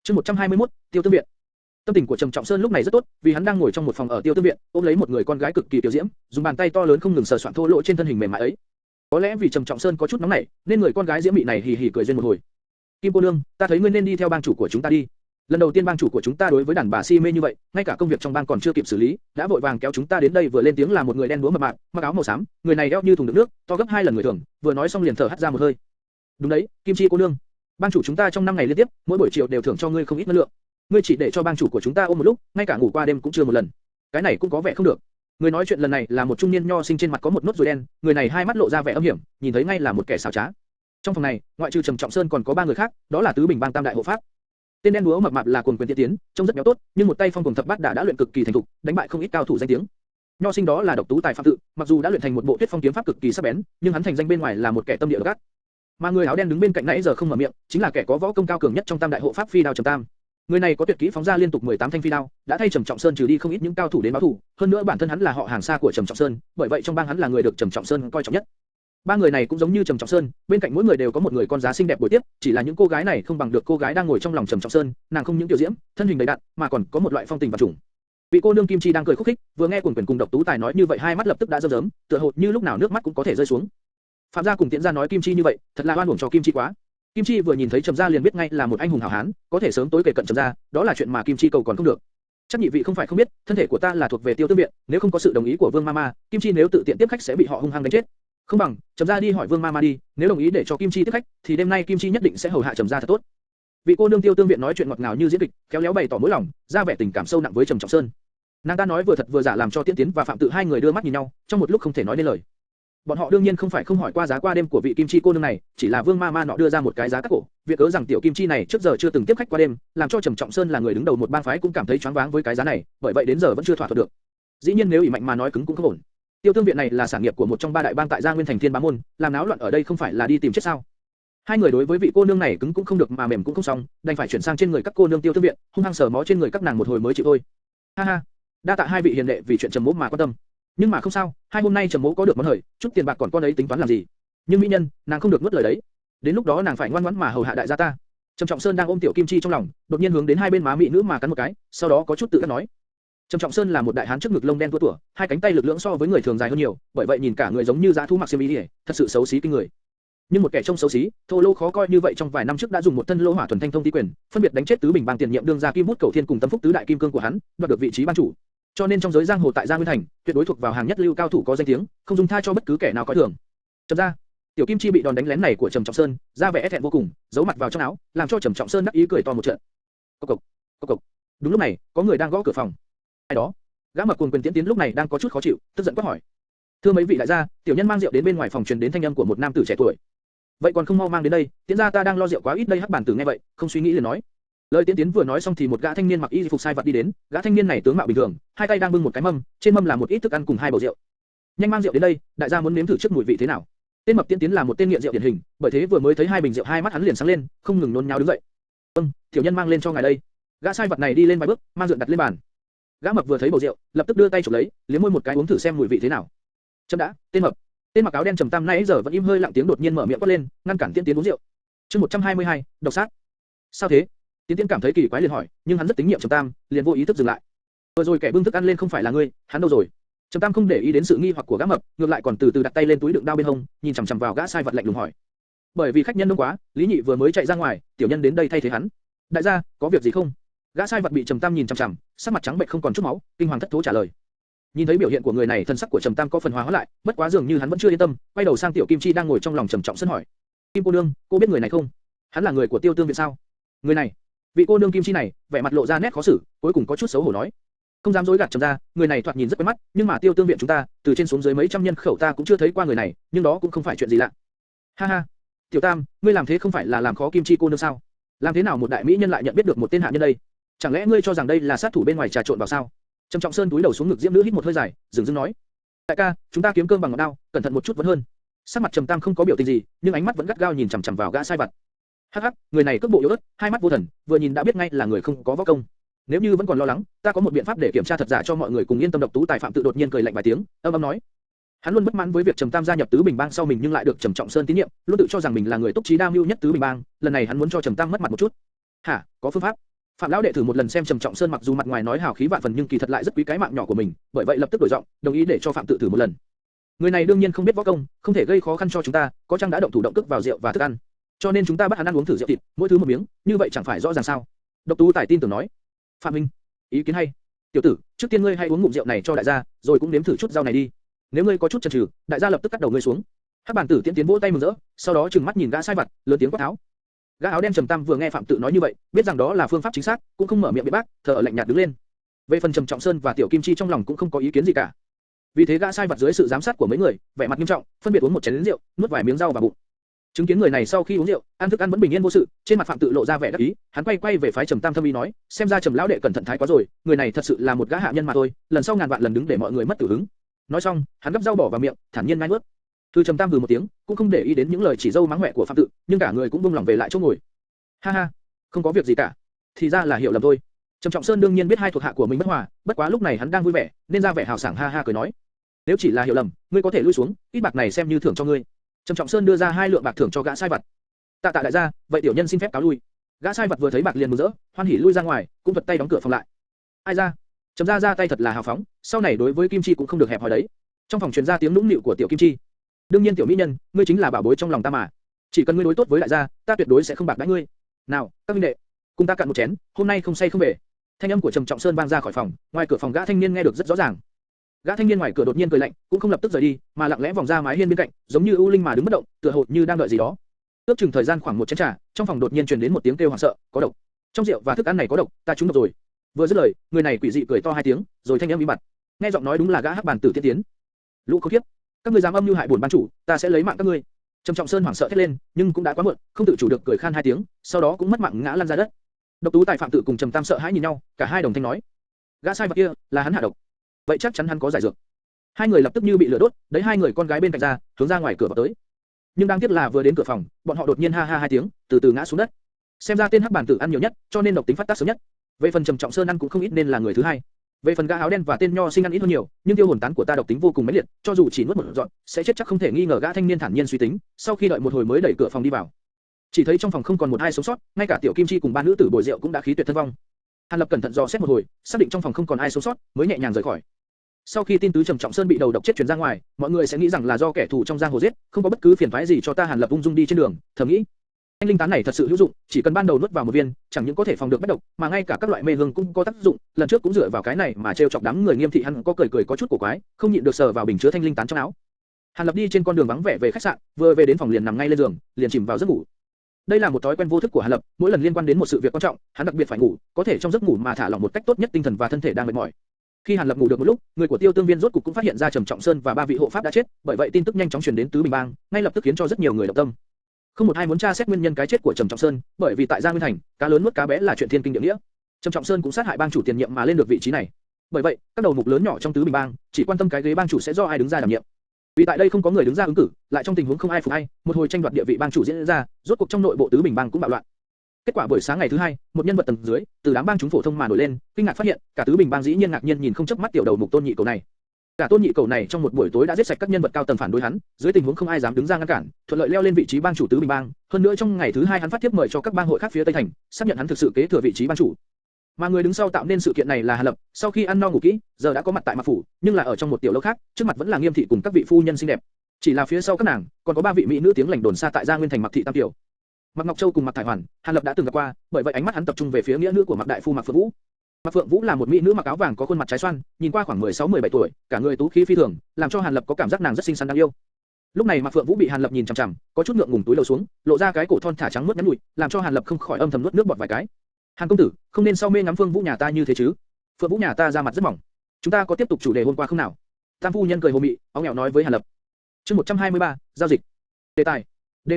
Chương 121, Tiêu Tương viện. Tâm tình của Trầm Trọng Sơn lúc này rất tốt, vì hắn đang ngồi trong một phòng ở Tiêu Tương viện, ôm lấy một người con gái cực kỳ tiểu diễm, dùng bàn tay to lớn không ngừng sờ soạn thô lỗ trên thân hình mềm mại ấy. Có lẽ vì Trầm Trọng Sơn có chút nóng nảy, nên người con gái diễm mị này hì hì cười duyên một hồi. Kim cô nương, ta thấy ngươi nên đi theo bang chủ của chúng ta đi. Lần đầu tiên bang chủ của chúng ta đối với đàn bà si mê như vậy, ngay cả công việc trong bang còn chưa kịp xử lý, đã vội vàng kéo chúng ta đến đây. Vừa lên tiếng là một người đen đúa mập mạp, mặc áo màu xám, người này eo như thùng đựng nước, to gấp 2 lần người thường. Vừa nói xong liền thở hắt ra một hơi. Đúng đấy, Kim Chi cô nương, bang chủ chúng ta trong 5 ngày liên tiếp, mỗi buổi chiều đều thưởng cho ngươi không ít ngân lượng. Ngươi chỉ để cho bang chủ của chúng ta ôm một lúc, ngay cả ngủ qua đêm cũng chưa một lần. Cái này cũng có vẻ không được. Người nói chuyện lần này là một trung niên nho sinh trên mặt có một nốt ruồi đen, người này hai mắt lộ ra vẻ âm hiểm, nhìn thấy ngay là một kẻ xảo trá. Trong phòng này, ngoại trừ Trầm Trọng Sơn còn có 3 người khác, đó là tứ bình bang tam đại hộ pháp. Tên đen đúa mập mạp là cuồng quyền tiên tiến, trông rất béo tốt, nhưng một tay phong cuồng thập bát đã luyện cực kỳ thành thục, đánh bại không ít cao thủ danh tiếng. Nho sinh đó là Độc Tú Tài Phạm Tự, mặc dù đã luyện thành một bộ Tuyết Phong kiếm pháp cực kỳ sắc bén, nhưng hắn thành danh bên ngoài là một kẻ tâm địa độc ác. Mà người áo đen đứng bên cạnh nãy giờ không mở miệng, chính là kẻ có võ công cao cường nhất trong tam đại hộ pháp Phi Đao Trầm Tam. Người này có tuyệt kỹ phóng ra liên tục 18 thanh phi đao, đã thay Trầm Trọng Sơn trừ đi không ít những cao thủ đến báo thù, hơn nữa bản thân hắn là họ hàng xa của Trầm Trọng Sơn, bởi vậy trong bang hắn là người được Trầm Trọng Sơn coi trọng nhất. 3 người này cũng giống như Trầm Trọng Sơn, bên cạnh mỗi người đều có một người con giá xinh đẹp buổi tiếp, chỉ là những cô gái này không bằng được cô gái đang ngồi trong lòng Trầm Trọng Sơn, nàng không những tiểu diễm, thân hình đầy đặn, mà còn có một loại phong tình và trùng. Vị cô nương Kim Chi đang cười khúc khích, vừa nghe Cuồng Quyền cùng Độc Tú Tài nói như vậy hai mắt lập tức đã rơm rớm, tựa hồ như lúc nào nước mắt cũng có thể rơi xuống. Phạm gia cùng Tiễn gia nói Kim Chi như vậy, thật là oan uổng cho Kim Chi quá. Kim Chi vừa nhìn thấy Trầm gia liền biết ngay là một anh hùng hảo hán, có thể sớm tối kề cận Trầm gia, đó là chuyện mà Kim Chi cầu còn không được. Chắc nhị vị không phải không biết, thân thể của ta là thuộc về Tiêu Tương viện, nếu không có sự đồng ý của Vương Mama, Kim Chi nếu tự tiện tiếp khách sẽ bị họ hung hăng đánh chết. Không bằng, Trầm gia đi hỏi Vương Mama đi, nếu đồng ý để cho Kim Chi tiếp khách, thì đêm nay Kim Chi nhất định sẽ hầu hạ Trầm gia thật tốt. Vị cô nương Tiêu Tương viện nói chuyện ngọt ngào như diễn kịch, khéo léo bày tỏ mối lòng, ra vẻ tình cảm sâu nặng với Trầm Trọng Sơn. Nàng ta nói vừa thật vừa giả làm cho Tiễn Tiến và Phạm Tự hai người đưa mắt nhìn nhau, trong một lúc không thể nói nên lời. Bọn họ đương nhiên không phải không hỏi qua giá qua đêm của vị Kim Chi cô nương này, chỉ là Vương Ma nọ đưa ra một cái giá cắt cổ, việc cớ rằng tiểu Kim Chi này trước giờ chưa từng tiếp khách qua đêm, làm cho Trầm Trọng Sơn là người đứng đầu một bang phái cũng cảm thấy choáng váng với cái giá này, bởi vậy đến giờ vẫn chưa thỏa thuận được. Dĩ nhiên nếu ỷ mạnh mà nói cứng cũng không ổn. Tiêu Tương viện này là sản nghiệp của một trong 3 đại bang tại Gia Nguyên thành Thiên Bá môn, làm náo loạn ở đây không phải là đi tìm chết sao? Hai người đối với vị cô nương này cứng cũng không được mà mềm cũng không xong, đành phải chuyển sang trên người các cô nương Tiêu Tương viện, hung hăng sờ mó trên người các nàng một hồi mới chịu thôi. Ha ha, đa tạ hai vị hiền đệ vì chuyện Trầm Mỗ mà quan tâm. Nhưng mà không sao, hai hôm nay Trầm Mỗ có được món hời, chút tiền bạc còn con ấy tính toán làm gì? Nhưng mỹ nhân, nàng không được nuốt lời đấy. Đến lúc đó nàng phải ngoan ngoãn mà hầu hạ đại gia ta. Trầm Trọng Sơn đang ôm tiểu Kim Chi trong lòng, đột nhiên hướng đến hai bên má mỹ nữ mà cắn một cái, sau đó có chút tự đắc nói. Trầm Trọng Sơn là một đại hán trước ngực lông đen tua tủa, hai cánh tay lực lượng so với người thường dài hơn nhiều, bởi vậy nhìn cả người giống như dã thú mặc xiêm y đi, thật sự xấu xí kinh người. Nhưng một kẻ trông xấu xí, thô lỗ khó coi như vậy trong vài năm trước đã dùng một thân lô hỏa thuần thanh thông tí quyền, phân biệt đánh chết tứ bình bang tiền nhiệm đương gia Kim Bút Cầu Thiên cùng Tâm Phúc tứ đại kim cương của hắn, đoạt được vị trí ban chủ. Cho nên trong giới giang hồ tại Gia Nguyên thành, tuyệt đối thuộc vào hàng nhất lưu cao thủ có danh tiếng, không dung tha cho bất cứ kẻ nào coi thường. Trầm gia, tiểu Kim Chi bị đòn đánh lén này của Trầm Trọng Sơn, ra vẻ e thẹn vô cùng, giấu mặt vào trong áo, làm cho Trầm Trọng Sơn đắc ý cười to một trận. Cộc cộc, cộc cộc. Đúng lúc này, có người đang gõ cửa phòng. Ai đó? Gã mặc Cuồng Quyền Tiễn Tiến lúc này đang có chút khó chịu, tức giận quát hỏi. Thưa mấy vị đại gia, tiểu nhân mang rượu đến bên ngoài phòng truyền đến thanh âm của một nam tử trẻ tuổi. Vậy còn không mau mang đến đây, Tiễn gia ta đang lo rượu quá ít đây. Hắc bản tử nghe vậy, không suy nghĩ liền nói. Lời Tiễn Tiến vừa nói xong thì một gã thanh niên mặc y phục sai vặt đi đến, gã thanh niên này tướng mạo bình thường, hai tay đang bưng một cái mâm, trên mâm là một ít thức ăn cùng 2 bầu rượu. Nhanh mang rượu đến đây, đại gia muốn nếm thử trước mùi vị thế nào. Tên mập Tiễn Tiến là một tên nghiện rượu điển hình, bởi thế vừa mới thấy 2 bình rượu hai mắt hắn liền sáng lên, không ngừng nôn nháo đứng dậy. Vâng, tiểu nhân mang lên cho ngài đây. Gã sai vặt này đi lên vài bước, mang rượu đặt lên bàn. Gã mập vừa thấy bầu rượu, lập tức đưa tay chụp lấy, liếm môi một cái uống thử xem mùi vị thế nào. Chấm đã, tên mập. Tên mặc áo đen Trầm Tam nãy giờ vẫn im hơi lặng tiếng đột nhiên mở miệng quát lên, ngăn cản Tiễn Tiến uống rượu. Chương 122, độc sát. Sao thế? Tiễn Tiến cảm thấy kỳ quái liền hỏi, nhưng hắn rất tín nhiệm Trầm Tam, liền vô ý thức dừng lại. Vừa rồi kẻ bưng thức ăn lên không phải là ngươi, hắn đâu rồi? Trầm Tam không để ý đến sự nghi hoặc của gã mập, ngược lại còn từ từ đặt tay lên túi đựng đao bên hông, nhìn chằm chằm vào gã sai vật lạnh lùng hỏi. Bởi vì khách nhân đông quá, Lý Nhị vừa mới chạy ra ngoài, tiểu nhân đến đây thay thế hắn. Đại gia, có việc gì không? Gã sai vật bị Trầm Tam nhìn chằm chằm, sắc mặt trắng bệch không còn chút máu, kinh hoàng thất thố trả lời. Nhìn thấy biểu hiện của người này, thân sắc của Trầm Tam có phần hòa hóa lại, bất quá dường như hắn vẫn chưa yên tâm, quay đầu sang tiểu Kim Chi đang ngồi trong lòng Trầm Trọng Sơn hỏi: Kim cô nương, cô biết người này không? Hắn là người của Tiêu Tương viện sao? Người này? Vị cô nương Kim Chi này, vẻ mặt lộ ra nét khó xử, cuối cùng có chút xấu hổ nói: Không dám dối gạt Trầm gia, người này thoạt nhìn rất quen mắt, nhưng mà Tiêu Tương viện chúng ta, từ trên xuống dưới mấy trăm nhân khẩu ta cũng chưa thấy qua người này, nhưng đó cũng không phải chuyện gì lạ. Ha ha, Tiểu Tam, ngươi làm thế không phải là làm khó Kim Chi cô nương sao? Làm thế nào một đại mỹ nhân lại nhận biết được một tên hạ nhân đây? Chẳng lẽ ngươi cho rằng đây là sát thủ bên ngoài trà trộn vào sao? Trầm Trọng Sơn túi đầu xuống ngực diễm nữ hít một hơi dài, dừng dưng nói: Đại ca, chúng ta kiếm cơm bằng ngọn đao, cẩn thận một chút vẫn hơn. Sắc mặt Trầm Tam không có biểu tình gì, nhưng ánh mắt vẫn gắt gao nhìn chằm chằm vào gã sai vặt. Hắc hắc, người này cước bộ yếu ớt, hai mắt vô thần, vừa nhìn đã biết ngay là người không có võ công. Nếu như vẫn còn lo lắng, ta có một biện pháp để kiểm tra thật giả cho mọi người cùng yên tâm. Độc Tú Tài Phạm Tự đột nhiên cười lạnh vài tiếng, âm âm nói: Hắn luôn bất mãn với việc Trầm Tam gia nhập Tứ Bình Bang sau mình nhưng lại được Trầm Trọng Sơn tín nhiệm, luôn tự cho rằng mình là người túc trí đa mưu nhất Tứ Bình Bang, lần này hắn muốn cho Trầm Tam mất mặt một chút. Hả, có phương pháp? Phạm lão đệ thử một lần xem Trầm Trọng Sơn mặc dù mặt ngoài nói hào khí vạn phần nhưng kỳ thật lại rất quý cái mạng nhỏ của mình, bởi vậy lập tức đổi giọng, đồng ý để cho Phạm tự thử một lần. Người này đương nhiên không biết võ công, không thể gây khó khăn cho chúng ta, có chăng đã động thủ động cước vào rượu và thức ăn, cho nên chúng ta bắt hắn ăn uống thử rượu thịt, mỗi thứ một miếng, như vậy chẳng phải rõ ràng sao? Độc Tú Tài tin tưởng nói. Phạm Minh, ý kiến hay. Tiểu tử, trước tiên ngươi hãy uống ngụm rượu này cho đại gia, rồi cũng nếm thử chút rau này đi. Nếu ngươi có chút chần chừ, đại gia lập tức cắt đầu ngươi xuống. Hắc Bản Tử tiến vỗ tay mừng rỡ, sau đó trừng mắt nhìn gã sai vặt, lớn tiếng quát tháo. Gã áo đen Trầm Tam vừa nghe Phạm Tự nói như vậy, biết rằng đó là phương pháp chính xác, cũng không mở miệng biện bác, thờ ở lạnh nhạt đứng lên. Về phần Trầm Trọng Sơn và Tiểu Kim Chi trong lòng cũng không có ý kiến gì cả. Vì thế gã sai vặt dưới sự giám sát của mấy người, vẻ mặt nghiêm trọng, phân biệt uống một chén rượu, nuốt vài miếng rau vào bụng. Chứng kiến người này sau khi uống rượu, ăn thức ăn vẫn bình yên vô sự, trên mặt Phạm Tự lộ ra vẻ đắc ý, hắn quay về phái Trầm Tam thâm ý nói, xem ra Trầm lão đệ cẩn thận thái quá rồi, người này thật sự là một gã hạ nhân mà thôi, lần sau ngàn vạn lần đứng để mọi người mất tử hứng. Nói xong, hắn gắp rau bỏ vào miệng, thản nhiên nhai nuốt. Thư Trầm Tam hừ một tiếng, cũng không để ý đến những lời chỉ dâu mắng mẹ của Phạm Tự, nhưng cả người cũng buông lỏng về lại chỗ ngồi. Ha ha, không có việc gì cả, thì ra là hiểu lầm thôi. Trầm Trọng Sơn đương nhiên biết hai thuộc hạ của mình bất hòa, bất quá lúc này hắn đang vui vẻ, nên ra vẻ hào sảng ha ha cười nói, nếu chỉ là hiểu lầm, ngươi có thể lui xuống, ít bạc này xem như thưởng cho ngươi. Trầm Trọng Sơn đưa ra 2 lượng bạc thưởng cho gã sai vặt. Tạ đại gia, vậy tiểu nhân xin phép cáo lui. Gã sai vặt vừa thấy bạc liền mừng rỡ, hoan hỉ lui ra ngoài, cũng vật tay đóng cửa phòng lại. Ai ra? Trầm gia ra tay thật là hào phóng, sau này đối với Kim Chi cũng không được hẹp hòi đấy. Trong phòng truyền ra tiếng nũng nịu của Tiểu Kim Chi. Đương nhiên tiểu mỹ nhân, ngươi chính là bảo bối trong lòng ta mà. Chỉ cần ngươi đối tốt với đại gia, ta tuyệt đối sẽ không bạc đãi ngươi. Nào, các huynh đệ, cùng ta cạn một chén, hôm nay không say không về. Thanh âm của Trầm Trọng Sơn vang ra khỏi phòng, ngoài cửa phòng gã thanh niên nghe được rất rõ ràng. Gã thanh niên ngoài cửa đột nhiên cười lạnh, cũng không lập tức rời đi, mà lặng lẽ vòng ra mái hiên bên cạnh, giống như ưu linh mà đứng bất động, tựa hồ như đang đợi gì đó. Ước chừng thời gian khoảng một chén trà, trong phòng đột nhiên truyền đến một tiếng kêu hoảng sợ, có độc. Trong rượu và thức ăn này có độc, ta trúng độc rồi. Vừa dứt lời, người này quỷ dị cười to 2 tiếng, rồi thanh âm im bặt. Nghe giọng nói đúng là gã Hắc Bản Tử Tiên Tiến. Lũ khốn kiếp, các ngươi dám âm mưu hại bổn ban chủ, ta sẽ lấy mạng các ngươi. Trầm Trọng Sơn hoảng sợ thét lên, nhưng cũng đã quá muộn, không tự chủ được cười khan 2 tiếng, sau đó cũng mất mạng ngã lăn ra đất. Độc Tú Tài Phạm Tự cùng Trầm Tam sợ hãi nhìn nhau, cả hai đồng thanh nói: gã sai vật kia là hắn hạ độc, vậy chắc chắn hắn có giải dược. Hai người lập tức như bị lửa đốt, đấy hai người con gái bên cạnh ra, hướng ra ngoài cửa vào tới. Nhưng đáng tiếc là vừa đến cửa phòng, bọn họ đột nhiên ha ha 2 tiếng, từ từ ngã xuống đất. Xem ra tên Hắc Bản Tử ăn nhiều nhất, cho nên độc tính phát tác sớm nhất. Về phần Trầm Trọng Sơn ăn cũng không ít nên là người thứ hai. Về phần gã áo đen và tên nho sinh ăn ít hơn nhiều, nhưng tiêu hồn tán của ta độc tính vô cùng mãnh liệt, cho dù chỉ nuốt một dọn, sẽ chết chắc không thể nghi ngờ. Gã thanh niên thản nhiên suy tính, sau khi đợi một hồi mới đẩy cửa phòng đi vào. Chỉ thấy trong phòng không còn một ai sống sót, ngay cả Tiểu Kim Chi cùng 3 nữ tử bồi rượu cũng đã khí tuyệt thân vong. Hàn Lập cẩn thận dò xét một hồi, xác định trong phòng không còn ai sống sót, mới nhẹ nhàng rời khỏi. Sau khi tin tứ Trầm Trọng Sơn bị đầu độc chết truyền ra ngoài, mọi người sẽ nghĩ rằng là do kẻ thù trong giang hồ giết, không có bất cứ phiền toái gì cho ta. Hàn Lập ung dung đi trên đường, thầm nghĩ, thanh linh tán này thật sự hữu dụng, chỉ cần ban đầu nuốt vào một viên, chẳng những có thể phòng được bách độc, mà ngay cả các loại mê hương cũng có tác dụng. Lần trước cũng dựa vào cái này mà trêu chọc đám người Nghiêm thị. Hắn có cười có chút cổ quái, không nhịn được sờ vào bình chứa thanh linh tán trong áo. Hàn Lập đi trên con đường vắng vẻ về khách sạn, vừa về đến phòng liền nằm ngay lên giường, liền chìm vào giấc ngủ. Đây là một thói quen vô thức của Hàn Lập, mỗi lần liên quan đến một sự việc quan trọng, hắn đặc biệt phải ngủ, có thể trong giấc ngủ mà thả lỏng một cách tốt nhất tinh thần và thân thể đang mệt mỏi. Khi Hàn Lập ngủ được một lúc, người của Tiêu Tương Viên rốt cục cũng phát hiện ra Trầm Trọng Sơn và 3 vị hộ pháp đã chết, bởi vậy tin tức nhanh chóng truyền đến tứ Bình Bang, ngay lập tức khiến cho rất nhiều người động tâm. Không một ai muốn tra xét nguyên nhân cái chết của Trầm Trọng Sơn, bởi vì tại Gia Nguyên Thành, cá lớn nuốt cá bé là chuyện thiên kinh địa nghĩa. Trầm Trọng Sơn cũng sát hại bang chủ tiền nhiệm mà lên được vị trí này. Bởi vậy, các đầu mục lớn nhỏ trong tứ Bình Bang chỉ quan tâm cái ghế bang chủ sẽ do ai đứng ra đảm nhiệm. Vì tại đây không có người đứng ra ứng cử, lại trong tình huống không ai phục ai, một hồi tranh đoạt địa vị bang chủ diễn ra, rốt cuộc trong nội bộ tứ Bình Bang cũng bạo loạn. Kết quả buổi sáng ngày thứ hai, một nhân vật tầng dưới, từ đám bang chúng phổ thông mà nổi lên, kinh ngạc phát hiện, cả tứ Bình Bang dĩ nhiên ngạc nhiên nhìn không chớp mắt tiểu đầu mục Tôn Nhị Cầu này. Cả Tôn Nhị Cầu này trong một buổi tối đã giết sạch các nhân vật cao tầng phản đối hắn, dưới tình huống không ai dám đứng ra ngăn cản, thuận lợi leo lên vị trí bang chủ tứ Bình Bang. Hơn nữa trong ngày thứ hai hắn phát thiếp mời cho các bang hội khác phía Tây Thành, xác nhận hắn thực sự kế thừa vị trí bang chủ. Mà người đứng sau tạo nên sự kiện này là Hàn Lập, sau khi ăn no ngủ kỹ, giờ đã có mặt tại Mạc phủ, nhưng là ở trong một tiểu lâu khác, trước mặt vẫn là Nghiêm thị cùng các vị phu nhân xinh đẹp. Chỉ là phía sau các nàng, còn có 3 vị mỹ nữ tiếng lành đồn xa tại Gia Nguyên Thành Mạc thị Tam tiểu. Mạc Ngọc Châu cùng Mạc Thải Hoàn, Hàn Lập đã từng gặp qua, bởi vậy ánh mắt hắn tập trung về phía nghĩa nữ của Mạc đại phu Mạc Phượng Vũ. Mạc Phượng Vũ là một mỹ nữ mặc áo vàng có khuôn mặt trái xoan, nhìn qua khoảng 16-17 tuổi, cả người tú khí phi thường, làm cho Hàn Lập có cảm giác nàng rất xinh xắn đáng yêu. Lúc này Mạc Phượng Vũ bị Hàn Lập nhìn chằm chằm, có chút ngượng ngùng túi lầu xuống, lộ ra cái cổ thon thả trắng mướt nhắn nhụi, làm cho Hàn Lập không khỏi âm thầm nuốt nước bọt vài cái. Hàn công tử, không nên sau mê ngắm Phương Vũ nhà ta như thế chứ? Phượng Vũ nhà ta ra mặt rất mỏng. Chúng ta có tiếp tục chủ đề hôm qua không nào? Tam phu nhân cười hồ mị, óng nhẹo nói với Hàn Lập. Chương 123, giao dịch. Đề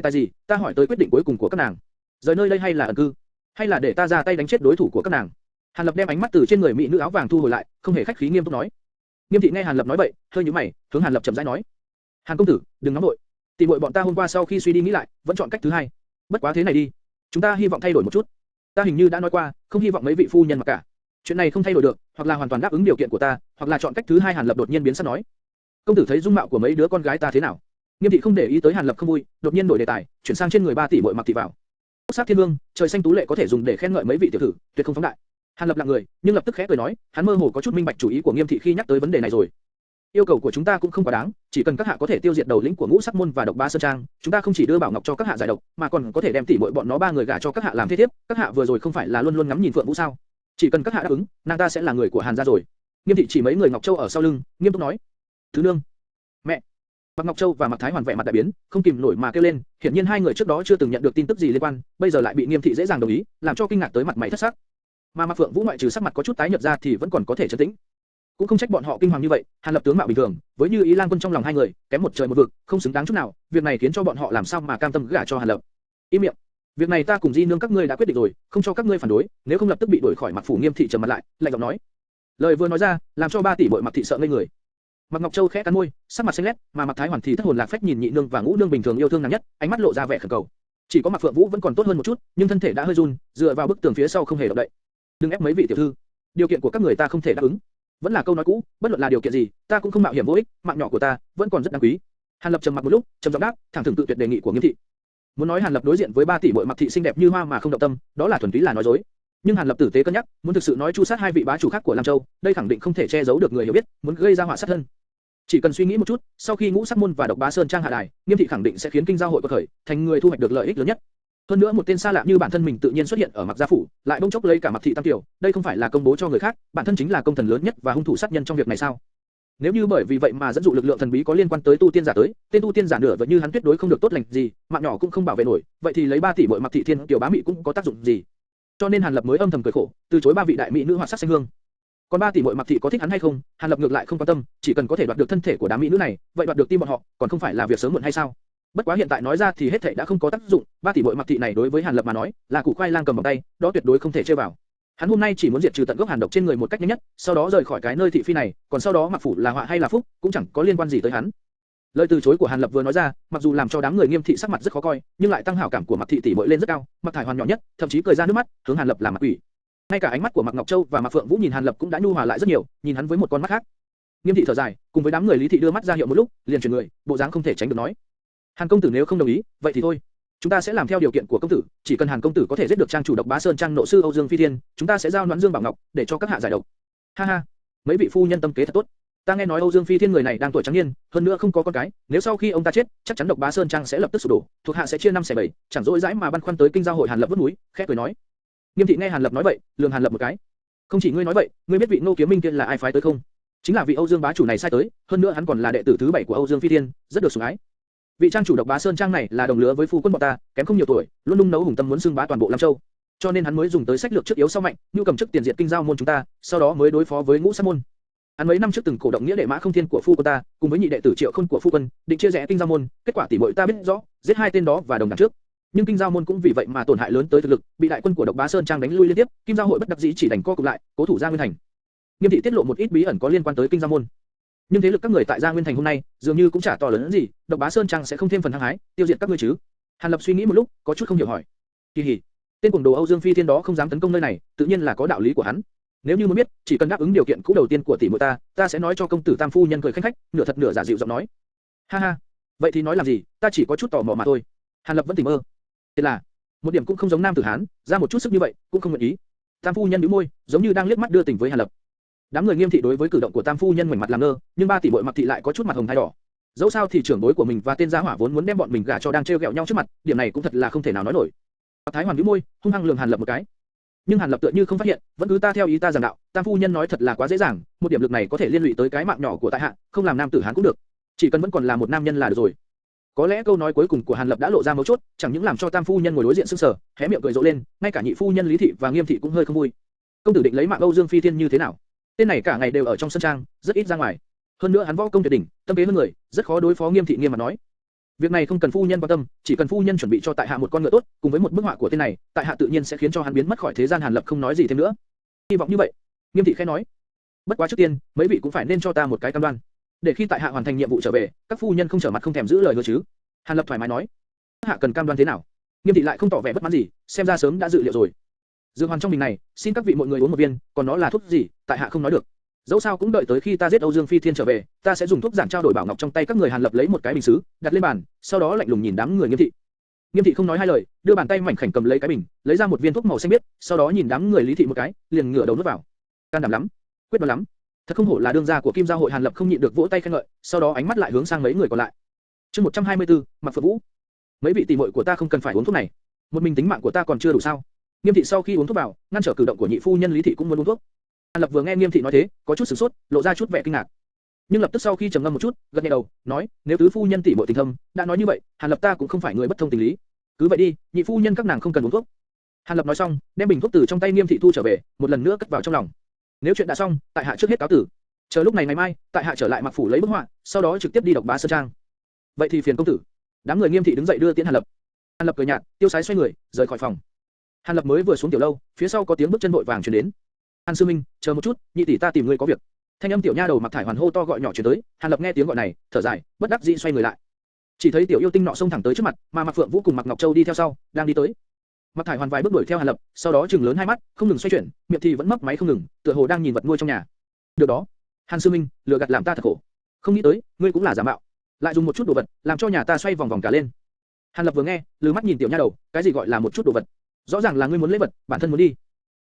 tài gì? Ta hỏi tới quyết định cuối cùng của các nàng. Rời nơi đây hay là ẩn cư? Hay là để ta ra tay đánh chết đối thủ của các nàng? Hàn Lập đem ánh mắt từ trên người mỹ nữ áo vàng thu hồi lại, không hề khách khí nghiêm túc nói. Nghiêm thị nghe Hàn Lập nói vậy, hơi nhíu mày, hướng Hàn Lập chậm rãi nói: Hàn công tử, đừng nóng nội. Tỷ muội bọn ta hôm qua sau khi suy đi nghĩ lại, vẫn chọn cách thứ hai. Bất quá thế này đi, chúng ta hy vọng thay đổi một chút. Ta hình như đã nói qua, không hy vọng mấy vị phu nhân mà cả. Chuyện này không thay đổi được, hoặc là hoàn toàn đáp ứng điều kiện của ta, hoặc là chọn cách thứ hai. Hàn Lập đột nhiên biến sắc nói: công tử thấy dung mạo của mấy đứa con gái ta thế nào? Nghiêm thị không để ý tới Hàn Lập không vui, đột nhiên đổi đề tài, chuyển sang trên người 3 tỷ muội Mặc thị vào. Sắc thiên hương, trời xanh tú lệ có thể dùng để khen ngợi mấy vị tiểu thử, tuyệt không phóng đại. Hàn Lập lặng người, nhưng lập tức khẽ cười nói, hắn mơ hồ có chút minh bạch chủ ý của Nghiêm thị khi nhắc tới vấn đề này rồi. Yêu cầu của chúng ta cũng không quá đáng, chỉ cần các hạ có thể tiêu diệt đầu lĩnh của Ngũ Sắc môn và Độc Bá Sơn Trang, chúng ta không chỉ đưa bảo ngọc cho các hạ giải độc, mà còn có thể đem tỷ muội bọn nó ba người gả cho các hạ làm thế thiếp. Các hạ vừa rồi không phải là luôn luôn ngắm nhìn Phượng Vũ sao? Chỉ cần các hạ đáp ứng, nàng ta sẽ là người của Hàn gia rồi. Nghiêm thị chỉ mấy người Ngọc Châu ở sau lưng, nghiêm túc nói: Thứ nương, mẹ. Mạc Ngọc Châu và Mạc Thái Hoàn vẻ mặt đại biến, không kìm nổi mà kêu lên. Hiển nhiên hai người trước đó chưa từng nhận được tin tức gì liên quan, bây giờ lại bị Nghiêm thị dễ dàng đồng ý, làm cho kinh ngạc tới mặt mày thất sắc. Mà Mạc Phượng Vũ ngoại trừ sắc mặt có chút tái nhợt ra thì vẫn còn có thể trấn tĩnh. Cũng không trách bọn họ kinh hoàng như vậy, Hàn Lập tướng mạo bình thường, với Như Ý Lang Quân trong lòng hai người, kém một trời một vực, không xứng đáng chút nào, việc này khiến cho bọn họ làm sao mà cam tâm gả cho Hàn Lập. Im miệng. Việc này ta cùng Di nương các ngươi đã quyết định rồi, không cho các ngươi phản đối, nếu không lập tức bị đuổi khỏi Mạc phủ. Nghiêm thị trầm mặt lại, lạnh giọng nói. Lời vừa nói ra, làm cho ba tỷ muội Mạc thị sợ ngây người. Mạc Ngọc Châu khẽ cắn môi, sắc mặt xanh lét, mà Mạc Thái Hoàn thì thất hồn lạc phách nhìn nhị nương và ngũ nương bình thường yêu thương nàng nhất, ánh mắt lộ ra vẻ khẩn cầu. Chỉ có Mạc Phượng Vũ vẫn còn tốt hơn một chút, nhưng thân thể đã hơi run, dựa vào bức tường phía sau không hề động đậy. Đừng ép mấy vị tiểu thư, điều kiện của các người ta không thể đáp ứng. Vẫn là câu nói cũ, bất luận là điều kiện gì, ta cũng không mạo hiểm vô ích, mạng nhỏ của ta vẫn còn rất đáng quý. Hàn Lập trầm mặc một lúc, trầm giọng đáp, thẳng thừng tự tuyệt đề nghị của Nghiêm thị. Muốn nói Hàn Lập đối diện với ba tỷ muội Mạc thị xinh đẹp như hoa mà không động tâm, đó là thuần túy là nói dối. Nhưng Hàn Lập tử tế cân nhắc, muốn thực sự nói chu sát hai vị bá chủ khác của Lam Châu, đây khẳng định không thể che giấu được người hiểu biết, muốn gây ra họa sát thân. Chỉ cần suy nghĩ một chút, sau khi Ngũ Sắc môn và Độc Bá Sơn Trang hạ đài, Nghiêm thị khẳng định sẽ khiến kinh giao hội quật khởi, thành người thu hoạch được lợi ích lớn nhất. Hơn nữa một tên xa lạ như bản thân mình tự nhiên xuất hiện ở Mạc gia phủ, lại bỗng chốc lấy cả Mạc thị tam tiểu, đây không phải là công bố cho người khác, bản thân chính là công thần lớn nhất và hung thủ sát nhân trong việc này sao? Nếu như bởi vì vậy mà dẫn dụ lực lượng thần bí có liên quan tới tu tiên giả tới, tên tu tiên giả nửa vẫn như hắn tuyệt đối không được tốt lành gì, mạng nhỏ cũng không bảo vệ nổi, vậy thì lấy 3 tỷ muội Mạc thị thiên tiểu bá mị cũng có tác dụng gì? Cho nên Hàn Lập mới âm thầm cười khổ, từ chối ba vị đại mỹ nữ hoạt sắc xanh hương. Còn 3 tỷ muội Mạc thị có thích hắn hay không, Hàn Lập ngược lại không quan tâm, chỉ cần có thể đoạt được thân thể của đám mỹ nữ này, vậy đoạt được tim bọn họ, còn không phải là việc sớm muộn hay sao? Bất quá hiện tại nói ra thì hết thảy đã không có tác dụng, 3 tỷ muội Mạc thị này đối với Hàn Lập mà nói, là củ khoai lang cầm bằng tay, đó tuyệt đối không thể chơi vào. Hắn hôm nay chỉ muốn diệt trừ tận gốc hàn độc trên người một cách nhanh nhất, sau đó rời khỏi cái nơi thị phi này, còn sau đó Mạc phủ là họa hay là phúc, cũng chẳng có liên quan gì tới hắn. Lời từ chối của Hàn Lập vừa nói ra, mặc dù làm cho đám người Nghiêm thị sắc mặt rất khó coi, nhưng lại tăng hảo cảm của Mạc thị tỷ muội lên rất cao, Mạc Thải Hoàn nhỏ nhất, thậm chí cười ra nước mắt, hướng Hàn Lập làm mặt quỷ. Ngay cả ánh mắt của Mạc Ngọc Châu và Mạc Phượng Vũ nhìn Hàn Lập cũng đã nhu hòa lại rất nhiều, nhìn hắn với một con mắt khác. Nghiêm thị thở dài, cùng với đám người Lý thị đưa mắt ra hiệu một lúc, liền chuyển người, bộ dáng không thể tránh được nói: Hàn công tử nếu không đồng ý, vậy thì thôi. Chúng ta sẽ làm theo điều kiện của công tử, chỉ cần Hàn công tử có thể giết được trang chủ Độc Bá Sơn Trang nộ sư Âu Dương Phi Thiên, chúng ta sẽ giao Noãn Dương Bảo Ngọc để cho các hạ giải độc. Ha ha, mấy vị phu nhân tâm kế thật tốt. Ta nghe nói Âu Dương Phi Thiên người này đang tuổi trắng niên, hơn nữa không có con cái, nếu sau khi ông ta chết, chắc chắn Độc Bá Sơn Trang sẽ lập tức sụp đổ, thuộc hạ sẽ chia 5 xẻ 7, chẳng dỗi dãi mà băn khoăn tới kinh giao hội. Hàn Lập vứt núi, khẽ cười nói. Nghiêm thị nghe Hàn Lập nói vậy, lườm Hàn Lập một cái. Không chỉ ngươi nói vậy, ngươi biết vị Ngô Kiếm Minh kia là ai phái tới không? Chính là vị Âu Dương bá chủ này sai tới, hơn nữa hắn còn là đệ tử thứ 7 của Âu Dương Phi Thiên, rất được sủng ái. Vị trang chủ Độc Bá Sơn Trang này là đồng lứa với phu quân bọn ta, kém không nhiều tuổi, luôn nung nấu hùng tâm muốn xưng bá toàn bộ Lam Châu, cho nên hắn mới dùng tới sách lược trước yếu sau mạnh, như cầm chức tiền diệt kinh giao môn chúng ta, sau đó mới đối phó với Ngũ Sắc môn. Hắn mấy năm trước từng cổ động nghĩa đệ Mã Không Thiên của phu quân ta, cùng với nhị đệ tử Triệu Khôn của phu quân, định chia rẽ kinh giao môn, kết quả tỷ muội ta biết rõ, giết hai tên đó và đồng đảng trước. Nhưng kinh giao môn cũng vì vậy mà tổn hại lớn tới thực lực, bị đại quân của Độc Bá Sơn Trang đánh lui liên tiếp, Kim giao hội bất đắc dĩ chỉ đành co cụm lại, cố thủ Gia Nguyên Thành. Nghiêm thị tiết lộ một ít bí ẩn có liên quan tới kinh giao môn. Nhưng thế lực các người tại Gia Nguyên Thành hôm nay, dường như cũng chả to lớn gì, Độc Bá Sơn Trang sẽ không thêm phần hăng hái, tiêu diệt các ngươi chứ? Hàn Lập suy nghĩ một lúc, có chút không hiểu hỏi. Kỳ hỉ, tên cuồng đồ Âu Dương Phi Thiên đó không dám tấn công nơi này, tự nhiên là có đạo lý của hắn. Nếu như muốn biết, chỉ cần đáp ứng điều kiện cũ đầu tiên của tỷ muội ta sẽ nói cho công tử Tam phu nhân cười khanh khách, nửa thật nửa giả dịu giọng nói. Ha ha, vậy thì nói làm gì, ta chỉ có chút tò mò mà thôi. Hàn Lập vẫn tỉnh mơ. Thế là, một điểm cũng không giống nam tử Hán, ra một chút sức như vậy, cũng không nguyện ý. Tam phu nhân nhíu môi, giống như đang liếc mắt đưa tình với Hàn Lập. Đám người Nghiêm thị đối với cử động của Tam phu nhân ngoảnh mặt làm ngơ, nhưng 3 tỷ muội Mạc thị lại có chút mặt hồng thay đỏ. Dẫu sao thì trưởng bối của mình và tên gia hỏa vốn muốn đem bọn mình gả cho đang trêu ghẹo nhau trước mặt, điểm này cũng thật là không thể nào nói nổi. Mạc Thái Hoàn nhíu môi, hung hăng lườm Hàn Lập một cái. Nhưng Hàn Lập tựa như không phát hiện, vẫn cứ ta theo ý ta giảng đạo, Tam phu nhân nói thật là quá dễ dàng, một điểm lực này có thể liên lụy tới cái mạng nhỏ của tại hạ, không làm nam tử Hán cũng được, chỉ cần vẫn còn là một nam nhân là được rồi. Có lẽ câu nói cuối cùng của Hàn Lập đã lộ ra mấu chốt, chẳng những làm cho Tam phu nhân ngồi đối diện sững sờ, hé miệng cười rộ lên, ngay cả nhị phu nhân Lý thị và Nghiêm thị cũng hơi không vui. Công tử định lấy mạng Âu Dương Phi Thiên như thế nào? Tên này cả ngày đều ở trong sân trang, rất ít ra ngoài. Hơn nữa hắn võ công tuyệt đỉnh, tâm kế hơn người, rất khó đối phó. Nghiêm thị nghiêm mặt nói. Việc này không cần phu nhân quan tâm, chỉ cần phu nhân chuẩn bị cho tại hạ một con ngựa tốt, cùng với một bức họa của tên này, tại hạ tự nhiên sẽ khiến cho hắn biến mất khỏi thế gian. Hàn Lập không nói gì thêm nữa. Hy vọng như vậy. Nghiêm thị khẽ nói. Bất quá trước tiên, mấy vị cũng phải nên cho ta một cái cam đoan, để khi tại hạ hoàn thành nhiệm vụ trở về, các phu nhân không trở mặt không thèm giữ lời hứa chứ? Hàn Lập thoải mái nói. Hạ cần cam đoan thế nào? Nghiêm thị lại không tỏ vẻ bất mãn gì, xem ra sớm đã dự liệu rồi. Dược hoàn trong bình này, xin các vị mọi người uống một viên, còn nó là thuốc gì, tại hạ không nói được. Dẫu sao cũng đợi tới khi ta giết Âu Dương Phi Thiên trở về, ta sẽ dùng thuốc giản trao đổi bảo ngọc trong tay các người. Hàn Lập lấy một cái bình sứ, đặt lên bàn, sau đó lạnh lùng nhìn đám người Nghiêm thị. Nghiêm thị không nói hai lời, đưa bàn tay mảnh khảnh cầm lấy cái bình, lấy ra một viên thuốc màu xanh biếc, sau đó nhìn đám người Lý thị một cái, liền ngửa đầu nuốt vào. Can đảm lắm, quyết đoán lắm. Thật không hổ là đương gia của Kim Giao hội. Hàn Lập không nhịn được vỗ tay khen ngợi, sau đó ánh mắt lại hướng sang mấy người còn lại. Chương 124, Mạc Phượng Vũ. Mấy vị tỷ muội của ta không cần phải uống thuốc này, một mình tính mạng của ta còn chưa đủ sao? Nghiêm thị sau khi uống thuốc vào, ngăn trở cử động của nhị phu nhân Lý thị cũng muốn uống thuốc. Hàn Lập vừa nghe Nghiêm thị nói thế, có chút sửng sốt, lộ ra chút vẻ kinh ngạc. Nhưng lập tức sau khi trầm ngâm một chút, gật nhẹ đầu, nói, nếu tứ phu nhân tỷ muội tình thâm, đã nói như vậy, Hàn Lập ta cũng không phải người bất thông tình lý. Cứ vậy đi, nhị phu nhân các nàng không cần uống thuốc. Hàn Lập nói xong, đem bình thuốc từ trong tay Nghiêm thị thu trở về, một lần nữa cất vào trong lòng. Nếu chuyện đã xong, tại hạ trước hết cáo tử. Chờ lúc này ngày mai, tại hạ trở lại Mạc phủ lấy bức họa, sau đó trực tiếp đi độc bá sơn trang. Vậy thì phiền công tử. Đám người Nghiêm thị đứng dậy đưa tiễn Hàn Lập. Hàn Lập cười nhạt, tiêu sái xoay người, rời khỏi phòng. Hàn Lập mới vừa xuống tiểu lâu, phía sau có tiếng bước chân vội vàng truyền đến. Hàn sư minh, chờ một chút, nhị tỷ ta tìm ngươi có việc. Thanh âm tiểu nha đầu Mạc Thải Hoàn hô to gọi nhỏ truyền tới. Hàn Lập nghe tiếng gọi này, thở dài, bất đắc dĩ xoay người lại. Chỉ thấy tiểu yêu tinh nọ xông thẳng tới trước mặt, mà Mạc Phượng Vũ cùng Mạc Ngọc Châu đi theo sau, đang đi tới. Mạc Thải Hoàn vài bước đuổi theo Hàn Lập, sau đó trừng lớn hai mắt, không ngừng xoay chuyển, miệng thì vẫn mấp máy không ngừng, tựa hồ đang nhìn vật nuôi trong nhà. Được đó, Hàn sư minh, lừa gạt làm ta thật khổ. Không nghĩ tới, ngươi cũng là giả mạo, lại dùng một chút đồ vật, làm cho nhà ta xoay vòng vòng cả lên. Hàn Lập vừa nghe, lừ mắt nhìn tiểu nha đầu, cái gì gọi là một chút đồ vật? Rõ ràng là ngươi muốn lễ vật, bản thân muốn đi.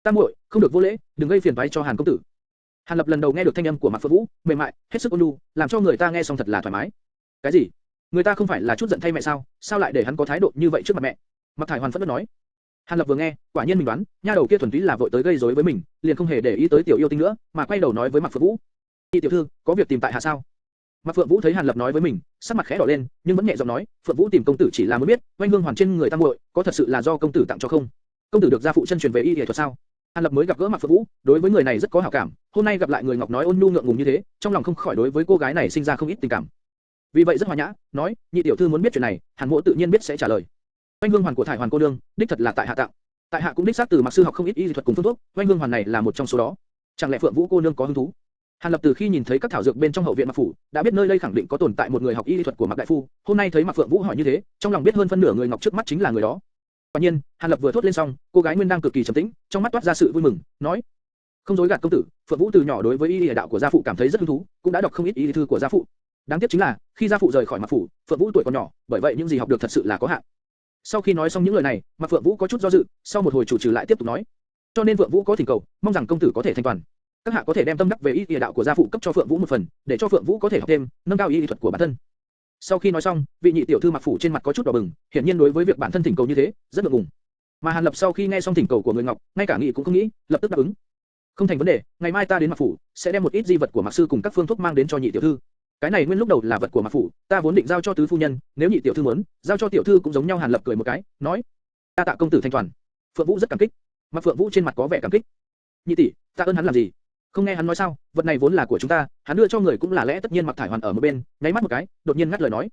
Ta muội, không được vô lễ, đừng gây phiền toái cho Hàn công tử. Hàn Lập lần đầu nghe được thanh âm của Mạc Phượng Vũ, mềm mại, hết sức ôn nhu, làm cho người ta nghe xong thật là thoải mái. Cái gì? Người ta không phải là chút giận thay mẹ sao? Sao lại để hắn có thái độ như vậy trước mặt mẹ? Mạc Thải Hoàn phẫn nộ nói. Hàn Lập vừa nghe, quả nhiên mình đoán, nha đầu kia thuần túy là vội tới gây rối với mình, liền không hề để ý tới tiểu yêu tinh nữa, mà quay đầu nói với Mạc Phượng Vũ. "Nhị tiểu thư, có việc tìm tại hạ sao?" Mạc Phượng Vũ thấy Hàn Lập nói với mình, sắc mặt khẽ đỏ lên, nhưng vẫn nhẹ giọng nói, "Phượng Vũ tìm công tử chỉ là muốn biết, oanh hương hoàn trên người ta muội, có thật sự là do công tử tặng cho không? Công tử được gia phụ chân truyền về y y thuật sao?" Hàn Lập mới gặp gỡ Mạc Phượng Vũ, đối với người này rất có hảo cảm, hôm nay gặp lại người ngọc nói ôn nhu ngượng ngùng như thế, trong lòng không khỏi đối với cô gái này sinh ra không ít tình cảm. Vì vậy rất hòa nhã, nói, "Nhị tiểu thư muốn biết chuyện này, Hàn mỗ tự nhiên biết sẽ trả lời. Oanh hương hoàn của Thải Hoàn cô nương, đích thật là tại hạ tặng. Tại hạ cũng đích xác từ Mạc sư học không ít y thuật cùng phương thuốc, oanh hương hoàn này là một trong số đó. Chẳng lẽ Phượng Vũ cô nương có hứng thú?" Hàn Lập từ khi nhìn thấy các thảo dược bên trong hậu viện Mạc phủ, đã biết nơi đây khẳng định có tồn tại một người học y thuật của Mạc đại phu. Hôm nay thấy Mạc Phượng Vũ hỏi như thế, trong lòng biết hơn phân nửa người ngọc trước mắt chính là người đó. Quả nhiên, Hàn Lập vừa thốt lên xong, cô gái nguyên đang cực kỳ trầm tĩnh, trong mắt toát ra sự vui mừng, nói: "Không dối gạt công tử, Phượng Vũ từ nhỏ đối với y đạo của gia phụ cảm thấy rất hứng thú, cũng đã đọc không ít y thư của gia phụ. Đáng tiếc chính là, khi gia phụ rời khỏi Mạc phủ, Phượng Vũ tuổi còn nhỏ, bởi vậy những gì học được thật sự là có hạn." Sau khi nói xong những lời này, Mạc Phượng Vũ có chút do dự, sau một hồi chủ trừ lại tiếp tục nói: "Cho nên Phượng Vũ có thỉnh cầu, mong rằng công tử có thể thành toàn. Các hạ có thể đem tâm đắc về y đạo của gia phụ cấp cho Phượng Vũ một phần, để cho Phượng Vũ có thể học thêm, nâng cao y thuật của bản thân." Sau khi nói xong, vị nhị tiểu thư Mạc phủ trên mặt có chút đỏ bừng, hiển nhiên đối với việc bản thân thỉnh cầu như thế, rất ngượng ngùng. Mà Hàn Lập sau khi nghe xong thỉnh cầu của người ngọc, ngay cả nghĩ cũng không nghĩ, lập tức đáp ứng. "Không thành vấn đề, ngày mai ta đến Mạc phủ, sẽ đem một ít di vật của Mạc sư cùng các phương thuốc mang đến cho nhị tiểu thư. Cái này nguyên lúc đầu là vật của Mạc phủ, ta vốn định giao cho tứ phu nhân, nếu nhị tiểu thư muốn, giao cho tiểu thư cũng giống nhau." Hàn Lập cười một cái, nói: "Ta tạ công tử thanh toàn." Phượng Vũ rất cảm kích. Mạc Phượng Vũ trên mặt có vẻ cảm kích. "Nhị tỷ, ta ơn hắn làm gì? Không nghe hắn nói sao? Vật này vốn là của chúng ta, hắn đưa cho người cũng là lẽ tất nhiên." Mạc Thải Hoàn ở một bên, nháy mắt một cái, đột nhiên ngắt lời nói.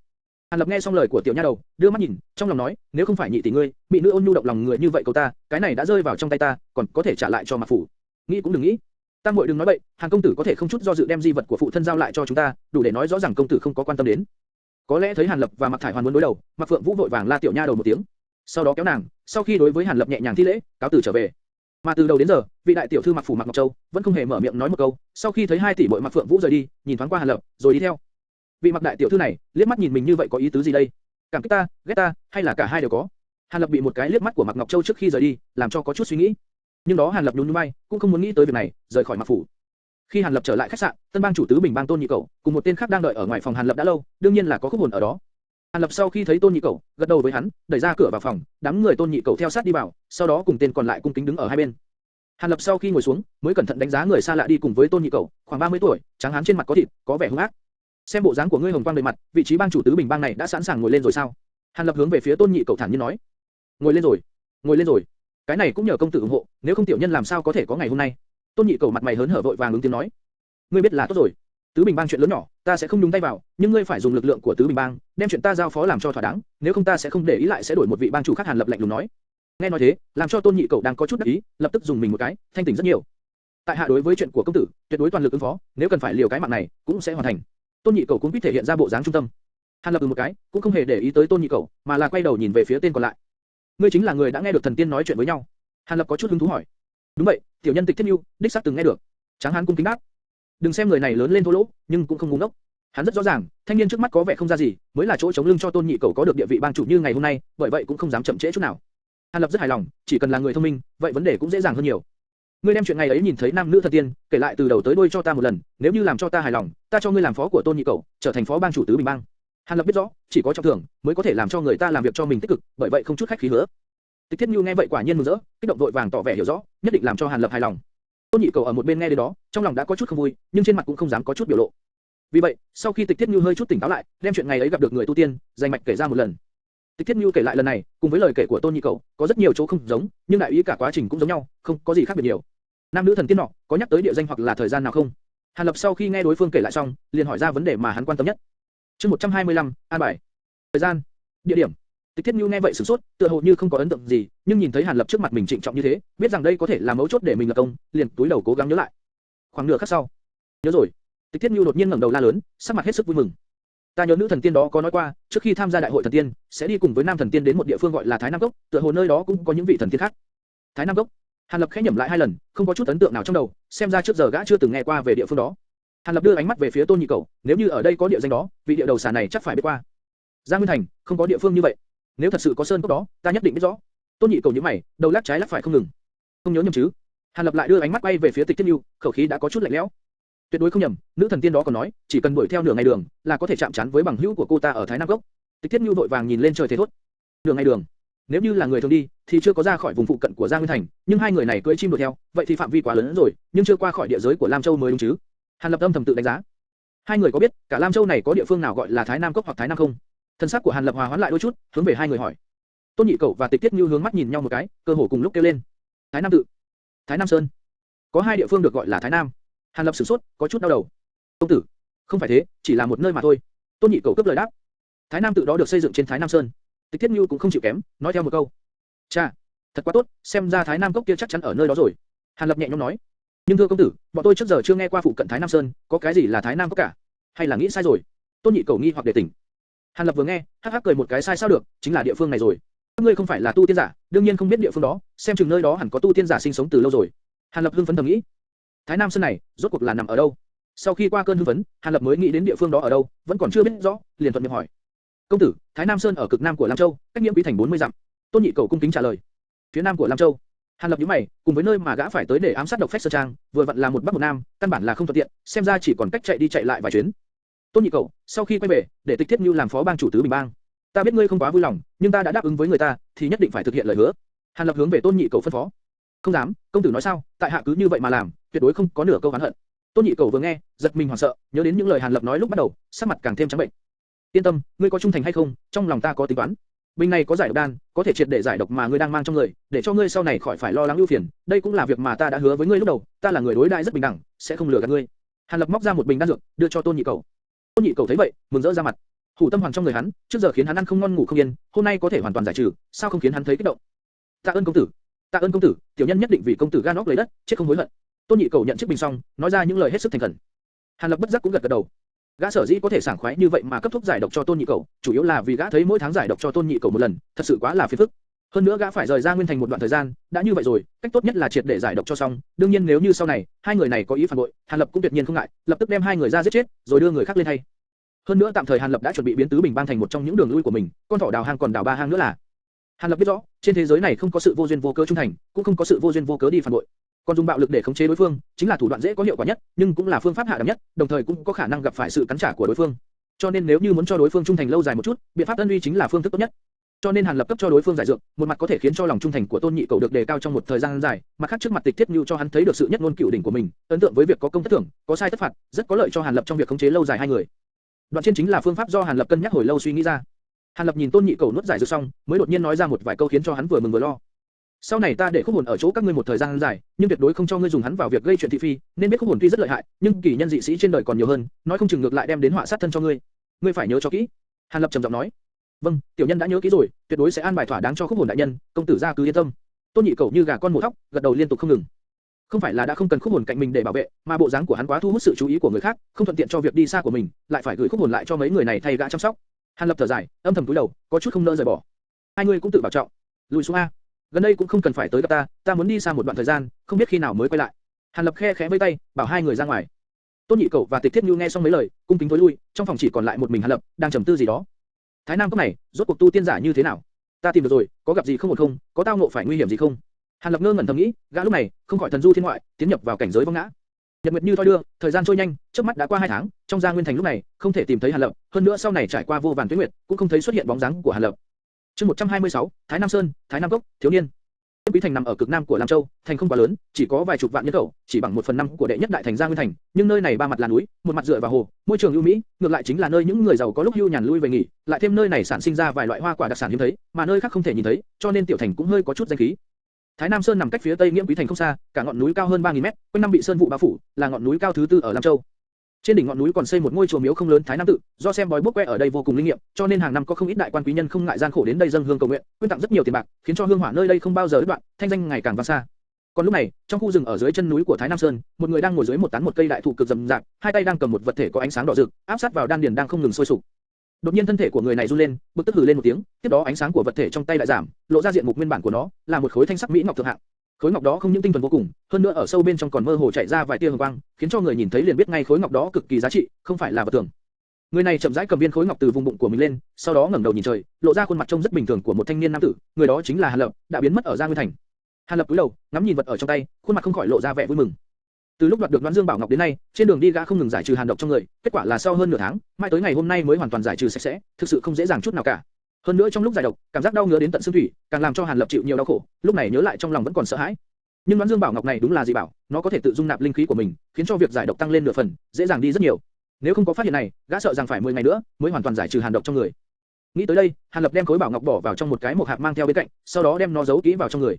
Hàn Lập nghe xong lời của tiểu nha đầu, đưa mắt nhìn, trong lòng nói, nếu không phải nhị tỷ ngươi, mỹ nữ ôn nhu động lòng người như vậy cầu ta, cái này đã rơi vào trong tay ta, còn có thể trả lại cho Mạc phủ. Nghĩ cũng đừng nghĩ. Tam muội đừng nói bậy, Hàn công tử có thể không chút do dự đem di vật của phụ thân giao lại cho chúng ta, đủ để nói rõ ràng công tử không có quan tâm đến. Có lẽ thấy Hàn Lập và Mạc Thải Hoàn muốn đối đầu, Mạc Phượng Vũ vội vàng la tiểu nha đầu một tiếng, sau đó kéo nàng, sau khi đối với Hàn Lập nhẹ nhàng thi lễ, cáo từ trở về. Mà từ đầu đến giờ, vị đại tiểu thư Mạc phủ Mạc Ngọc Châu vẫn không hề mở miệng nói một câu. Sau khi thấy hai tỷ muội Mạc Phượng Vũ rời đi, nhìn thoáng qua Hàn Lập, rồi đi theo. Vị Mạc đại tiểu thư này, liếc mắt nhìn mình như vậy có ý tứ gì đây? Cảm kích ta, ghét ta, hay là cả hai đều có? Hàn Lập bị một cái liếc mắt của Mạc Ngọc Châu trước khi rời đi, làm cho có chút suy nghĩ. Nhưng đó Hàn Lập nhún nhún vai, cũng không muốn nghĩ tới việc này, rời khỏi Mạc phủ. Khi Hàn Lập trở lại khách sạn, Tân Bang chủ tứ Bình Bang Tôn Nhị Cẩu cùng một tên khác đang đợi ở ngoài phòng Hàn Lập đã lâu, đương nhiên là có khúc hồn ở đó. Hàn Lập sau khi thấy Tôn Nhị Cẩu, gật đầu với hắn, đẩy ra cửa vào phòng, đám người Tôn Nhị Cẩu theo sát đi vào, sau đó cùng tên còn lại cung kính đứng ở hai bên. Hàn Lập sau khi ngồi xuống, mới cẩn thận đánh giá người xa lạ đi cùng với Tôn Nhị Cẩu, khoảng 30 tuổi, trắng hán trên mặt có thịt, có vẻ hung ác. Xem bộ dáng của ngươi hồng quang đầy mặt, vị trí bang chủ tứ Bình Bang này đã sẵn sàng ngồi lên rồi sao? Hàn Lập hướng về phía Tôn Nhị Cẩu thản nhiên nói. Ngồi lên rồi, ngồi lên rồi. Cái này cũng nhờ công tử ủng hộ, nếu không tiểu nhân làm sao có thể có ngày hôm nay? Tôn Nhị Cẩu mặt mày hớn hở vội vàng ứng tiếng nói. Ngươi biết là tốt rồi. Tứ Bình Bang chuyện lớn nhỏ, ta sẽ không nhúng tay vào, nhưng ngươi phải dùng lực lượng của Tứ Bình Bang, đem chuyện ta giao phó làm cho thỏa đáng, nếu không ta sẽ không để ý lại sẽ đổi một vị bang chủ khác. Hàn Lập lạnh lùng nói. Nghe nói thế, làm cho Tôn Nhị Cẩu đang có chút đắc ý, lập tức dùng mình một cái, thanh tỉnh rất nhiều. Tại hạ đối với chuyện của công tử, tuyệt đối toàn lực ứng phó, nếu cần phải liều cái mạng này, cũng sẽ hoàn thành. Tôn Nhị Cẩu cũng biết thể hiện ra bộ dáng trung tâm. Hàn Lập một cái, cũng không hề để ý tới Tôn Nhị Cẩu, mà là quay đầu nhìn về phía tên còn lại. Ngươi chính là người đã nghe được thần tiên nói chuyện với nhau? Hàn Lập có chút hứng thú hỏi. Đúng vậy, tiểu nhân Tịch Thiết Nhu, đích xác từng nghe được. Tráng hán cung kính đáp. Đừng xem người này lớn lên thô lỗ, nhưng cũng không ngu ngốc. Hắn rất rõ ràng, thanh niên trước mắt có vẻ không ra gì, mới là chỗ chống lưng cho Tôn Nhị Cẩu có được địa vị bang chủ như ngày hôm nay, bởi vậy cũng không dám chậm trễ chút nào. Hàn Lập rất hài lòng, chỉ cần là người thông minh, vậy vấn đề cũng dễ dàng hơn nhiều. Ngươi đem chuyện ngày ấy nhìn thấy nam nữ thần tiên, kể lại từ đầu tới đuôi cho ta một lần, nếu như làm cho ta hài lòng, ta cho ngươi làm phó của Tôn Nhị Cẩu, trở thành phó bang chủ tứ bình bang. Hàn Lập biết rõ, chỉ có trọng thưởng mới có thể làm cho người ta làm việc cho mình tích cực, bởi vậy không chút khách khí hứa. Tịch Thiết Nhu nghe vậy quả nhiên mừng rỡ, kích động vội vàng tỏ vẻ hiểu rõ, nhất định làm cho Hàn Lập hài lòng. Tôn Nhị Cẩu ở một bên nghe đến đó, trong lòng đã có chút không vui, nhưng trên mặt cũng không dám có chút biểu lộ. Vì vậy, sau khi Tịch Thiết Nhu hơi chút tỉnh táo lại, đem chuyện ngày ấy gặp được người tu tiên, danh mạch kể ra một lần. Tịch Thiết Nhu kể lại lần này, cùng với lời kể của Tôn Nhị Cẩu, có rất nhiều chỗ không giống, nhưng đại ý cả quá trình cũng giống nhau, không có gì khác biệt nhiều. Nam nữ thần tiên nọ, có nhắc tới địa danh hoặc là thời gian nào không? Hàn Lập sau khi nghe đối phương kể lại xong, liền hỏi ra vấn đề mà hắn quan tâm nhất. Chương 125, an bài. Thời gian, địa điểm. Tịch Thiết Nhu nghe vậy sửng sốt, tựa hồ như không có ấn tượng gì, nhưng nhìn thấy Hàn Lập trước mặt mình trịnh trọng như thế, biết rằng đây có thể là mấu chốt để mình lập công, liền túi đầu cố gắng nhớ lại. Khoảng nửa khắc sau, nhớ rồi. Tịch Thiết Nhu đột nhiên ngẩng đầu la lớn, sắc mặt hết sức vui mừng. Ta nhớ nữ thần tiên đó có nói qua, trước khi tham gia đại hội thần tiên, sẽ đi cùng với nam thần tiên đến một địa phương gọi là Thái Nam Cốc, tựa hồ nơi đó cũng có những vị thần tiên khác. Thái Nam Cốc. Hàn Lập khẽ nhẩm lại hai lần, không có chút ấn tượng nào trong đầu, xem ra trước giờ gã chưa từng nghe qua về địa phương đó. Hàn Lập đưa ánh mắt về phía Tôn Nhị Cẩu, nếu như ở đây có địa danh đó, vị địa đầu xà này chắc phải biết qua. Giang Nguyên Thành không có địa phương như vậy. Nếu thật sự có sơn cốc đó, ta nhất định biết rõ. Tôn Nhị Cẩu nhíu mày, đầu lắc trái lắc phải không ngừng. Không nhớ nhầm chứ? Hàn Lập lại đưa ánh mắt quay về phía Tịch Thiết Nhu, khẩu khí đã có chút lạnh lẽo. Tuyệt đối không nhầm, nữ thần tiên đó còn nói, chỉ cần đuổi theo nửa ngày đường, là có thể chạm trán với bằng hữu của cô ta ở Thái Nam Cốc. Tịch Thiết Nhu vội vàng nhìn lên trời thề thốt. Nửa ngày đường. Nếu như là người thường đi, thì chưa có ra khỏi vùng phụ cận của Giang Nguyên Thành, nhưng hai người này cưỡi chim đuổi theo, vậy thì phạm vi quá lớn hơn rồi, nhưng chưa qua khỏi địa giới của Lam Châu mới đúng chứ? Hàn Lập âm thầm tự đánh giá. Hai người có biết cả Lam Châu này có địa phương nào gọi là Thái Nam Cốc hoặc Thái Nam không? Thân sắc của Hàn Lập hòa hoãn lại đôi chút, hướng về hai người hỏi. Tôn Nhị Cẩu và Tịch Thiết Nhu hướng mắt nhìn nhau một cái, cơ hồ cùng lúc kêu lên. Thái Nam tự, Thái Nam Sơn, có hai địa phương được gọi là Thái Nam. Hàn Lập sửng sốt, có chút đau đầu. Công tử, không phải thế, chỉ là một nơi mà thôi. Tôn Nhị Cẩu cướp lời đáp. Thái Nam tự đó được xây dựng trên Thái Nam Sơn. Tịch Thiết Nhu cũng không chịu kém, nói theo một câu. Cha, thật quá tốt, xem ra Thái Nam Cốc kia chắc chắn ở nơi đó rồi. Hàn Lập nhẹ nhõm nói. Nhưng thưa công tử, bọn tôi trước giờ chưa nghe qua phụ cận Thái Nam Sơn, có cái gì là Thái Nam Cốc cả? Hay là nghĩ sai rồi? Tôn Nhị Cẩu nghi hoặc đề tỉnh. Hàn Lập vừa nghe, hắc hắc cười một cái, sai sao được, chính là địa phương này rồi. Các ngươi không phải là tu tiên giả, đương nhiên không biết địa phương đó, xem chừng nơi đó hẳn có tu tiên giả sinh sống từ lâu rồi. Hàn Lập hưng phấn thầm nghĩ. Thái Nam Sơn này, rốt cuộc là nằm ở đâu? Sau khi qua cơn hưng phấn, Hàn Lập mới nghĩ đến địa phương đó ở đâu, vẫn còn chưa biết rõ, liền thuận miệng hỏi. Công tử, Thái Nam Sơn ở cực nam của Lam Châu, cách Nghiễm Quý thành 40 dặm. Tôn Nhị Cẩu cung kính trả lời. Phía nam của Lam Châu. Hàn Lập nhíu mày, cùng với nơi mà gã phải tới để ám sát độc phách Sơn Trang, vừa vặn là một bắc một nam, căn bản là không thuận tiện, xem ra chỉ còn cách chạy đi chạy lại vài chuyến. Tôn Nhị Cẩu, sau khi quay về, để Tịch Thiết Nhu làm phó bang chủ tứ bình bang. Ta biết ngươi không quá vui lòng, nhưng ta đã đáp ứng với người ta, thì nhất định phải thực hiện lời hứa. Hàn Lập hướng về Tôn Nhị Cẩu phân phó. Không dám, công tử nói sao? Tại hạ cứ như vậy mà làm, tuyệt đối không có nửa câu oán hận. Tôn Nhị Cẩu vừa nghe, giật mình hoảng sợ, nhớ đến những lời Hàn Lập nói lúc bắt đầu, sắc mặt càng thêm trắng bệnh. Yên tâm, ngươi có trung thành hay không, trong lòng ta có tính toán. Bình này có giải độc đan, có thể triệt để giải độc mà ngươi đang mang trong người, để cho ngươi sau này khỏi phải lo lắng ưu phiền. Đây cũng là việc mà ta đã hứa với ngươi lúc đầu, ta là người đối đãi rất bình đẳng, sẽ không lừa gạt ngươi. Hàn Lập móc ra một bình đan dược, đưa cho Tôn Nhị Cẩu. Tôn Nhị Cẩu thấy vậy, mừng rỡ ra mặt. Hủ tâm hoàng trong người hắn, trước giờ khiến hắn ăn không ngon ngủ không yên, hôm nay có thể hoàn toàn giải trừ, sao không khiến hắn thấy kích động? Tạ ơn công tử, tạ ơn công tử, tiểu nhân nhất định vì công tử gan óc lấy đất, chết không hối hận. Tôn Nhị Cẩu nhận chiếc bình xong, nói ra những lời hết sức thành khẩn. Hàn Lập bất giác cũng gật gật đầu. Gã sở dĩ có thể sảng khoái như vậy mà cấp thuốc giải độc cho Tôn Nhị Cẩu, chủ yếu là vì gã thấy mỗi tháng giải độc cho Tôn Nhị Cẩu một lần, thật sự quá là phiền phức. Hơn nữa gã phải rời ra Nguyên Thành một đoạn thời gian, đã như vậy rồi, cách tốt nhất là triệt để giải độc cho xong. Đương nhiên nếu như sau này hai người này có ý phản bội, Hàn Lập cũng tuyệt nhiên không ngại, lập tức đem hai người ra giết chết, rồi đưa người khác lên thay. Hơn nữa tạm thời Hàn Lập đã chuẩn bị biến tứ bình bang thành một trong những đường lui của mình, con thỏ đào hang còn đào ba hang nữa là. Hàn Lập biết rõ, trên thế giới này không có sự vô duyên vô cớ trung thành, cũng không có sự vô duyên vô cớ đi phản bội. Còn dùng bạo lực để khống chế đối phương, chính là thủ đoạn dễ có hiệu quả nhất, nhưng cũng là phương pháp hạ đẳng nhất, đồng thời cũng có khả năng gặp phải sự cắn trả của đối phương. Cho nên nếu như muốn cho đối phương trung thành lâu dài một chút, biện pháp ân uy chính là phương thức tốt nhất. Cho nên Hàn Lập cấp cho đối phương giải dược, một mặt có thể khiến cho lòng trung thành của Tôn Nhị Cẩu được đề cao trong một thời gian dài, mặt khác trước mặt Tịch Thiết Nhu cho hắn thấy được sự nhất ngôn cửu đỉnh của mình, ấn tượng với việc có công tất thưởng, có sai tất phạt, rất có lợi cho Hàn Lập trong việc khống chế lâu dài hai người. Đoạn trên chính là phương pháp do Hàn Lập cân nhắc hồi lâu suy nghĩ ra. Hàn Lập nhìn Tôn Nhị Cẩu nuốt giải dược xong, mới đột nhiên nói ra một vài câu khiến cho hắn vừa mừng vừa lo. Sau này ta để Khúc Hồn ở chỗ các ngươi một thời gian dài, nhưng tuyệt đối không cho ngươi dùng hắn vào việc gây chuyện thị phi, nên biết Khúc Hồn tuy rất lợi hại, nhưng kỳ nhân dị sĩ trên đời còn nhiều hơn, nói không chừng ngược lại đem đến họa sát thân cho ngươi. Ngươi phải nhớ cho kỹ. Hàn Lập trầm giọng nói. Vâng, tiểu nhân đã nhớ kỹ rồi, tuyệt đối sẽ an bài thỏa đáng cho Khúc Hồn đại nhân, công tử gia cứ yên tâm. Tôn Nhị Cẩu như gà con mổ thóc, gật đầu liên tục không ngừng. Không phải là đã không cần Khúc Hồn cạnh mình để bảo vệ, mà bộ dáng của hắn quá thu hút sự chú ý của người khác, không thuận tiện cho việc đi xa của mình, lại phải gửi Khúc Hồn lại cho mấy người này thay gã chăm sóc. Hàn Lập thở dài, âm thầm cúi đầu, có chút không nỡ rời bỏ. Hai người cũng tự bảo trọng, lùi xuống a. Gần đây cũng không cần phải tới gặp ta, ta muốn đi xa một đoạn thời gian, không biết khi nào mới quay lại. Hàn Lập khe khẽ vẫy tay, bảo hai người ra ngoài. Tôn Nhị Cẩu và Tịch Thiết Nhu nghe xong mấy lời, cung kính tối lui, trong phòng chỉ còn lại một mình Hàn Lập, đang trầm tư gì đó. Thái Nam cốc này, rốt cuộc tu tiên giả như thế nào? Ta tìm được rồi, có gặp gì không ổn không? Có tao ngộ phải nguy hiểm gì không? Hàn Lập ngơ ngẩn thầm nghĩ, gã lúc này không khỏi thần du thiên ngoại, tiến nhập vào cảnh giới vong ngã. Nhật nguyệt như thoi đưa, thời gian trôi nhanh, chớp mắt đã qua 2 tháng, trong Gia Nguyên Thành lúc này không thể tìm thấy Hàn Lập, hơn nữa sau này trải qua vô vàn tuyết nguyệt, cũng không thấy xuất hiện bóng dáng của Hàn Lập. Chương 126, Thái Nam Sơn, Thái Nam Cốc, thiếu niên. Yêm Quý Thành nằm ở cực nam của Lam Châu, thành không quá lớn, chỉ có vài chục vạn nhân khẩu, chỉ bằng 1/5 của đệ nhất đại thành Gia Nguyên Thành, nhưng nơi này ba mặt là núi, một mặt dựa vào hồ, môi trường ưu mỹ, ngược lại chính là nơi những người giàu có lúc hưu nhàn lui về nghỉ, lại thêm nơi này sản sinh ra vài loại hoa quả đặc sản hiếm thấy, mà nơi khác không thể nhìn thấy, cho nên tiểu thành cũng hơi có chút danh khí. Thái Nam Sơn nằm cách phía tây Nghiễm Quý Thành không xa, cả ngọn núi cao hơn 3000 mét, quanh năm bị sơn vụ bao phủ, là ngọn núi cao thứ tư ở Lam Châu. Trên đỉnh ngọn núi còn xây một ngôi chùa miếu không lớn Thái Nam tự, do xem bói bốc que ở đây vô cùng linh nghiệm, cho nên hàng năm có không ít đại quan quý nhân không ngại gian khổ đến đây dâng hương cầu nguyện, quyên tặng rất nhiều tiền bạc, khiến cho hương hỏa nơi đây không bao giờ đứt đoạn, thanh danh ngày càng vang xa. Còn lúc này, trong khu rừng ở dưới chân núi của Thái Nam Sơn, một người đang ngồi dưới một tán một cây đại thụ cực rậm rạp, hai tay đang cầm một vật thể có ánh sáng đỏ rực, áp sát vào đan điền đang không ngừng sôi sục. Đột nhiên thân thể của người này run lên, bực tức hừ lên một tiếng, tiếp đó ánh sáng của vật thể trong tay lại giảm, lộ ra diện mục nguyên bản của nó, là một khối thanh sắc mỹ ngọc thượng hạng. Khối ngọc đó không những tinh thuần vô cùng, hơn nữa ở sâu bên trong còn mơ hồ chảy ra vài tia hồng quang, khiến cho người nhìn thấy liền biết ngay khối ngọc đó cực kỳ giá trị, không phải là vật thường. Người này chậm rãi cầm viên khối ngọc từ vùng bụng của mình lên, sau đó ngẩng đầu nhìn trời, lộ ra khuôn mặt trông rất bình thường của một thanh niên nam tử, người đó chính là Hàn Lập, đã biến mất ở Gia Nguyên Thành. Hàn Lập cúi đầu, ngắm nhìn vật ở trong tay, khuôn mặt không khỏi lộ ra vẻ vui mừng. Từ lúc đoạt được Đoán Dương Bảo Ngọc đến nay, trên đường đi gã không ngừng giải trừ hàn độc trong người, kết quả là sau hơn nửa tháng, mai tới ngày hôm nay mới hoàn toàn giải trừ sạch sẽ, thực sự không dễ dàng chút nào cả. Hơn nữa trong lúc giải độc, cảm giác đau ngứa đến tận xương thủy, càng làm cho Hàn Lập chịu nhiều đau khổ, lúc này nhớ lại trong lòng vẫn còn sợ hãi. Nhưng Đoán Dương Bảo Ngọc này đúng là dị bảo, nó có thể tự dung nạp linh khí của mình, khiến cho việc giải độc tăng lên nửa phần, dễ dàng đi rất nhiều. Nếu không có phát hiện này, gã sợ rằng phải 10 ngày nữa mới hoàn toàn giải trừ hàn độc trong người. Nghĩ tới đây, Hàn Lập đem khối bảo ngọc bỏ vào trong một cái mộc hạp mang theo bên cạnh, sau đó đem nó giấu kỹ vào trong người.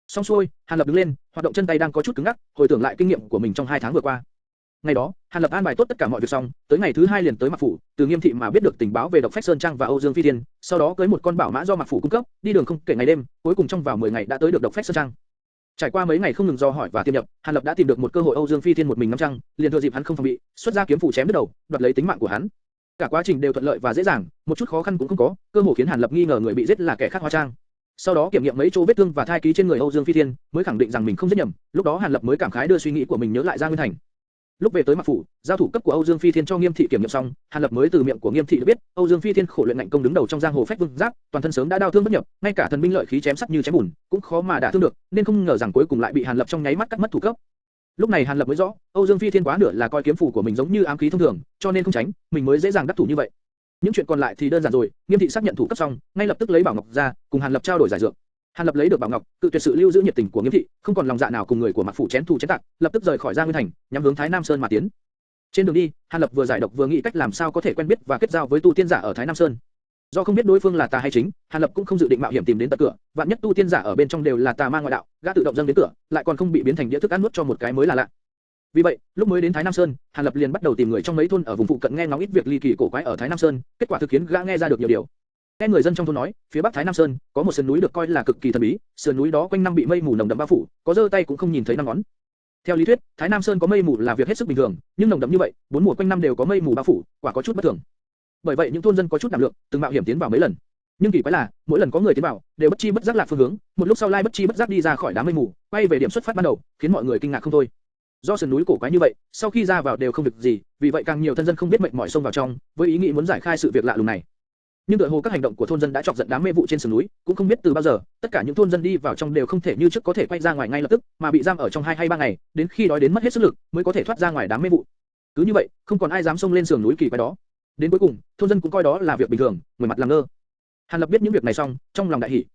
Xong xuôi, Hàn Lập đứng lên, hoạt động chân tay đang có chút cứng ngắc, hồi tưởng lại kinh nghiệm của mình trong 2 tháng vừa qua. Ngày đó, Hàn Lập an bài tốt tất cả mọi việc xong, tới ngày thứ 2 liền tới Mạc Phủ, từ Nghiêm thị mà biết được tình báo về Độc Phách Sơn Trang và Âu Dương Phi Thiên, sau đó cưới một con bảo mã do Mạc Phủ cung cấp, đi đường không kể ngày đêm, cuối cùng trong vào 10 ngày đã tới được Độc Phách Sơn Trang. Trải qua mấy ngày không ngừng do hỏi và tiêm nhập, Hàn Lập đã tìm được một cơ hội Âu Dương Phi Thiên một mình ngắm trăng, liền thừa dịp hắn không phòng bị, xuất ra kiếm phủ chém đứt đầu, đoạt lấy tính mạng của hắn. Cả quá trình đều thuận lợi và dễ dàng, một chút khó khăn cũng không có, cơ hội khiến Hàn Lập nghi ngờ người bị giết là kẻ khác hóa trang. Sau đó kiểm nghiệm mấy chỗ vết thương và thai ký trên người Âu Dương Phi Thiên, mới khẳng định rằng mình không giết nhầm. Lúc đó Hàn Lập mới cảm khái đưa suy nghĩ của mình nhớ lại Gia Nguyên Thành. Lúc về tới Mạc Phủ, giao thủ cấp của Âu Dương Phi Thiên cho Nghiêm thị kiểm nghiệm xong, Hàn Lập mới từ miệng của Nghiêm thị được biết, Âu Dương Phi Thiên khổ luyện ngạnh công đứng đầu trong giang hồ phách vương giáp, toàn thân sớm đã đau thương bất nhập, ngay cả thần binh lợi khí chém sắt như chém bùn, cũng khó mà đả thương được, nên không ngờ rằng cuối cùng lại bị Hàn Lập trong nháy mắt cắt mất thủ cấp. Lúc này Hàn Lập mới rõ, Âu Dương Phi Thiên quá nửa là coi kiếm phủ của mình giống như ám khí thông thường, cho nên không tránh, mình mới dễ dàng đắc thủ như vậy. Những chuyện còn lại thì đơn giản rồi, Nghiêm thị xác nhận thủ cấp xong, ngay lập tức lấy bảo ngọc ra, cùng Hàn Lập trao đổi giải dược. Hàn Lập lấy được bảo ngọc, cự tuyệt sự lưu giữ nhiệt tình của Nghiêm thị, không còn lòng dạ nào cùng người của Mạc Phủ chén thù chén tạc, lập tức rời khỏi Gia Nguyên Thành, nhắm hướng Thái Nam Sơn mà tiến. Trên đường đi, Hàn Lập vừa giải độc vừa nghĩ cách làm sao có thể quen biết và kết giao với tu tiên giả ở Thái Nam Sơn. Do không biết đối phương là tà hay chính, Hàn Lập cũng không dự định mạo hiểm tìm đến tận cửa, vạn nhất tu tiên giả ở bên trong đều là tà ma ngoại đạo, gã tự động dâng đến cửa, lại còn không bị biến thành đĩa thức ăn nuốt cho một cái mới là lạ. Vì vậy, lúc mới đến Thái Nam Sơn, Hàn Lập liền bắt đầu tìm người trong mấy thôn ở vùng phụ cận nghe ngóng ít việc ly kỳ cổ quái ở Thái Nam Sơn, kết quả thực khiến gã nghe ra được nhiều điều. Nghe người dân trong thôn nói, phía bắc Thái Nam Sơn có một sườn núi được coi là cực kỳ thần bí, sườn núi đó quanh năm bị mây mù nồng đậm bao phủ, có giơ tay cũng không nhìn thấy năm ngón. Theo lý thuyết, Thái Nam Sơn có mây mù là việc hết sức bình thường, nhưng nồng đậm như vậy, 4 mùa quanh năm đều có mây mù bao phủ, quả có chút bất thường. Bởi vậy những thôn dân có chút đảm lượng, từng mạo hiểm tiến vào mấy lần. Nhưng kỳ quái là, mỗi lần có người tiến vào, đều bất chi bất giác lạc phương hướng, một lúc sau lại bất chi bất giác đi ra khỏi đám mây mù, quay về điểm xuất phát ban đầu, khiến mọi người kinh ngạc không thôi. Do sườn núi cổ quái như vậy, sau khi ra vào đều không việc gì, vì vậy càng nhiều thân dân không biết mệnh mỏi xông vào trong, với ý nghĩ muốn giải khai sự việc lạ lùng này. Nhưng tựa hồ các hành động của thôn dân đã chọc giận đám mê vụ trên sườn núi, cũng không biết từ bao giờ, tất cả những thôn dân đi vào trong đều không thể như trước có thể quay ra ngoài ngay lập tức, mà bị giam ở trong 2 hay 3 ngày, đến khi đói đến mất hết sức lực, mới có thể thoát ra ngoài đám mê vụ. Cứ như vậy, không còn ai dám xông lên sườn núi kỳ quái đó. Đến cuối cùng, thôn dân cũng coi đó là việc bình thường, người mặt làm ngơ. Hàn Lập biết những việc này xong, trong lòng đại hỉ.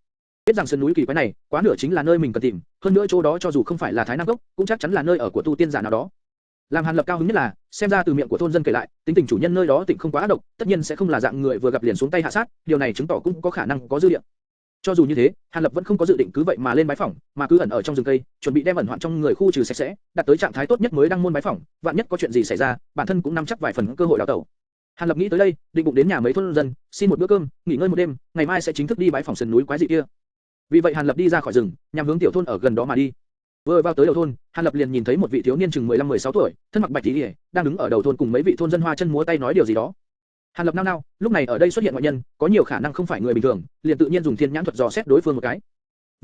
Biết rằng sườn núi kỳ quái này, quá nửa chính là nơi mình cần tìm, hơn nữa chỗ đó cho dù không phải là Thái Nam Cốc, cũng chắc chắn là nơi ở của tu tiên giả nào đó. Làm Hàn Lập cao hứng nhất là, xem ra từ miệng của thôn dân kể lại, tính tình chủ nhân nơi đó tịnh không quá ác độc, tất nhiên sẽ không là dạng người vừa gặp liền xuống tay hạ sát, điều này chứng tỏ cũng có khả năng có dư địa. Cho dù như thế, Hàn Lập vẫn không có dự định cứ vậy mà lên bái phỏng, mà cứ ẩn ở trong rừng cây, chuẩn bị đem ẩn hoạn trong người khu trừ sạch sẽ, đạt tới trạng thái tốt nhất mới đăng môn bái phỏng, vạn nhất có chuyện gì xảy ra, bản thân cũng nắm chắc vài phần cơ hội đào tẩu. Hàn Lập nghĩ tới đây, định bụng đến nhà mấy thôn dân, xin một bữa cơm, nghỉ ngơi một đêm, ngày mai sẽ chính thức đi bái phỏng sườn núi quái dị kia. Vì vậy Hàn Lập đi ra khỏi rừng, nhằm hướng tiểu thôn ở gần đó mà đi. Vừa vào tới đầu thôn, Hàn Lập liền nhìn thấy một vị thiếu niên chừng 15-16 tuổi, thân mặc bạch y, đang đứng ở đầu thôn cùng mấy vị thôn dân hoa chân múa tay nói điều gì đó. Hàn Lập nao nao, lúc này ở đây xuất hiện ngoại nhân, có nhiều khả năng không phải người bình thường, liền tự nhiên dùng thiên nhãn thuật dò xét đối phương một cái.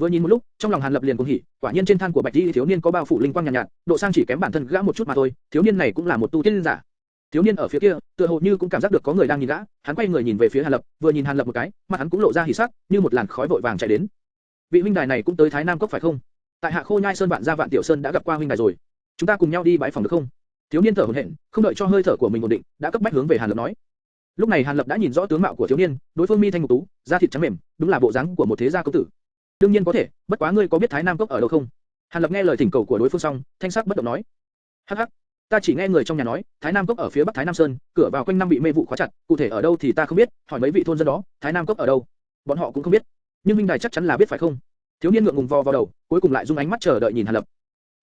Vừa nhìn một lúc, trong lòng Hàn Lập liền cuồng hỉ, quả nhiên trên than của Bạch Y thiếu niên có bao phủ linh quang nhàn nhạt, độ sang chỉ kém bản thân gã một chút mà thôi, thiếu niên này cũng là một tu tiên giả. Thiếu niên ở phía kia, tựa hồ như cũng cảm giác được có người đang nhìn gã, hắn quay người nhìn về phía Hàn Lập, vừa nhìn Hàn Lập một cái, mặt hắn cũng lộ ra hỉ sắc, như một làn khói vội vàng chạy đến. Vị huynh đài này cũng tới Thái Nam Cốc phải không? Tại Hạ Khô Nhai Sơn Vạn Gia Vạn Tiểu Sơn đã gặp qua huynh đài rồi, chúng ta cùng nhau đi bãi phòng được không? Thiếu niên thở hổn hển, không đợi cho hơi thở của mình ổn định, đã cấp bách hướng về Hàn Lập nói. Lúc này Hàn Lập đã nhìn rõ tướng mạo của thiếu niên, đối phương mi thanh mục tú, da thịt trắng mềm, đúng là bộ dáng của một thế gia công tử. Đương nhiên có thể, bất quá ngươi có biết Thái Nam Cốc ở đâu không? Hàn Lập nghe lời thỉnh cầu của đối phương xong, thanh sắc bất động nói. Hắc hắc, ta chỉ nghe người trong nhà nói, Thái Nam Cốc ở phía bắc Thái Nam Sơn, cửa vào quanh năm bị mê vụ khóa chặt, cụ thể ở đâu thì ta không biết, hỏi mấy vị thôn dân đó, Thái Nam Cốc ở đâu? Bọn họ cũng không biết. Nhưng huynh đài chắc chắn là biết phải không? Thiếu niên ngượng ngùng vò vào đầu, cuối cùng lại dung ánh mắt chờ đợi nhìn Hàn Lập.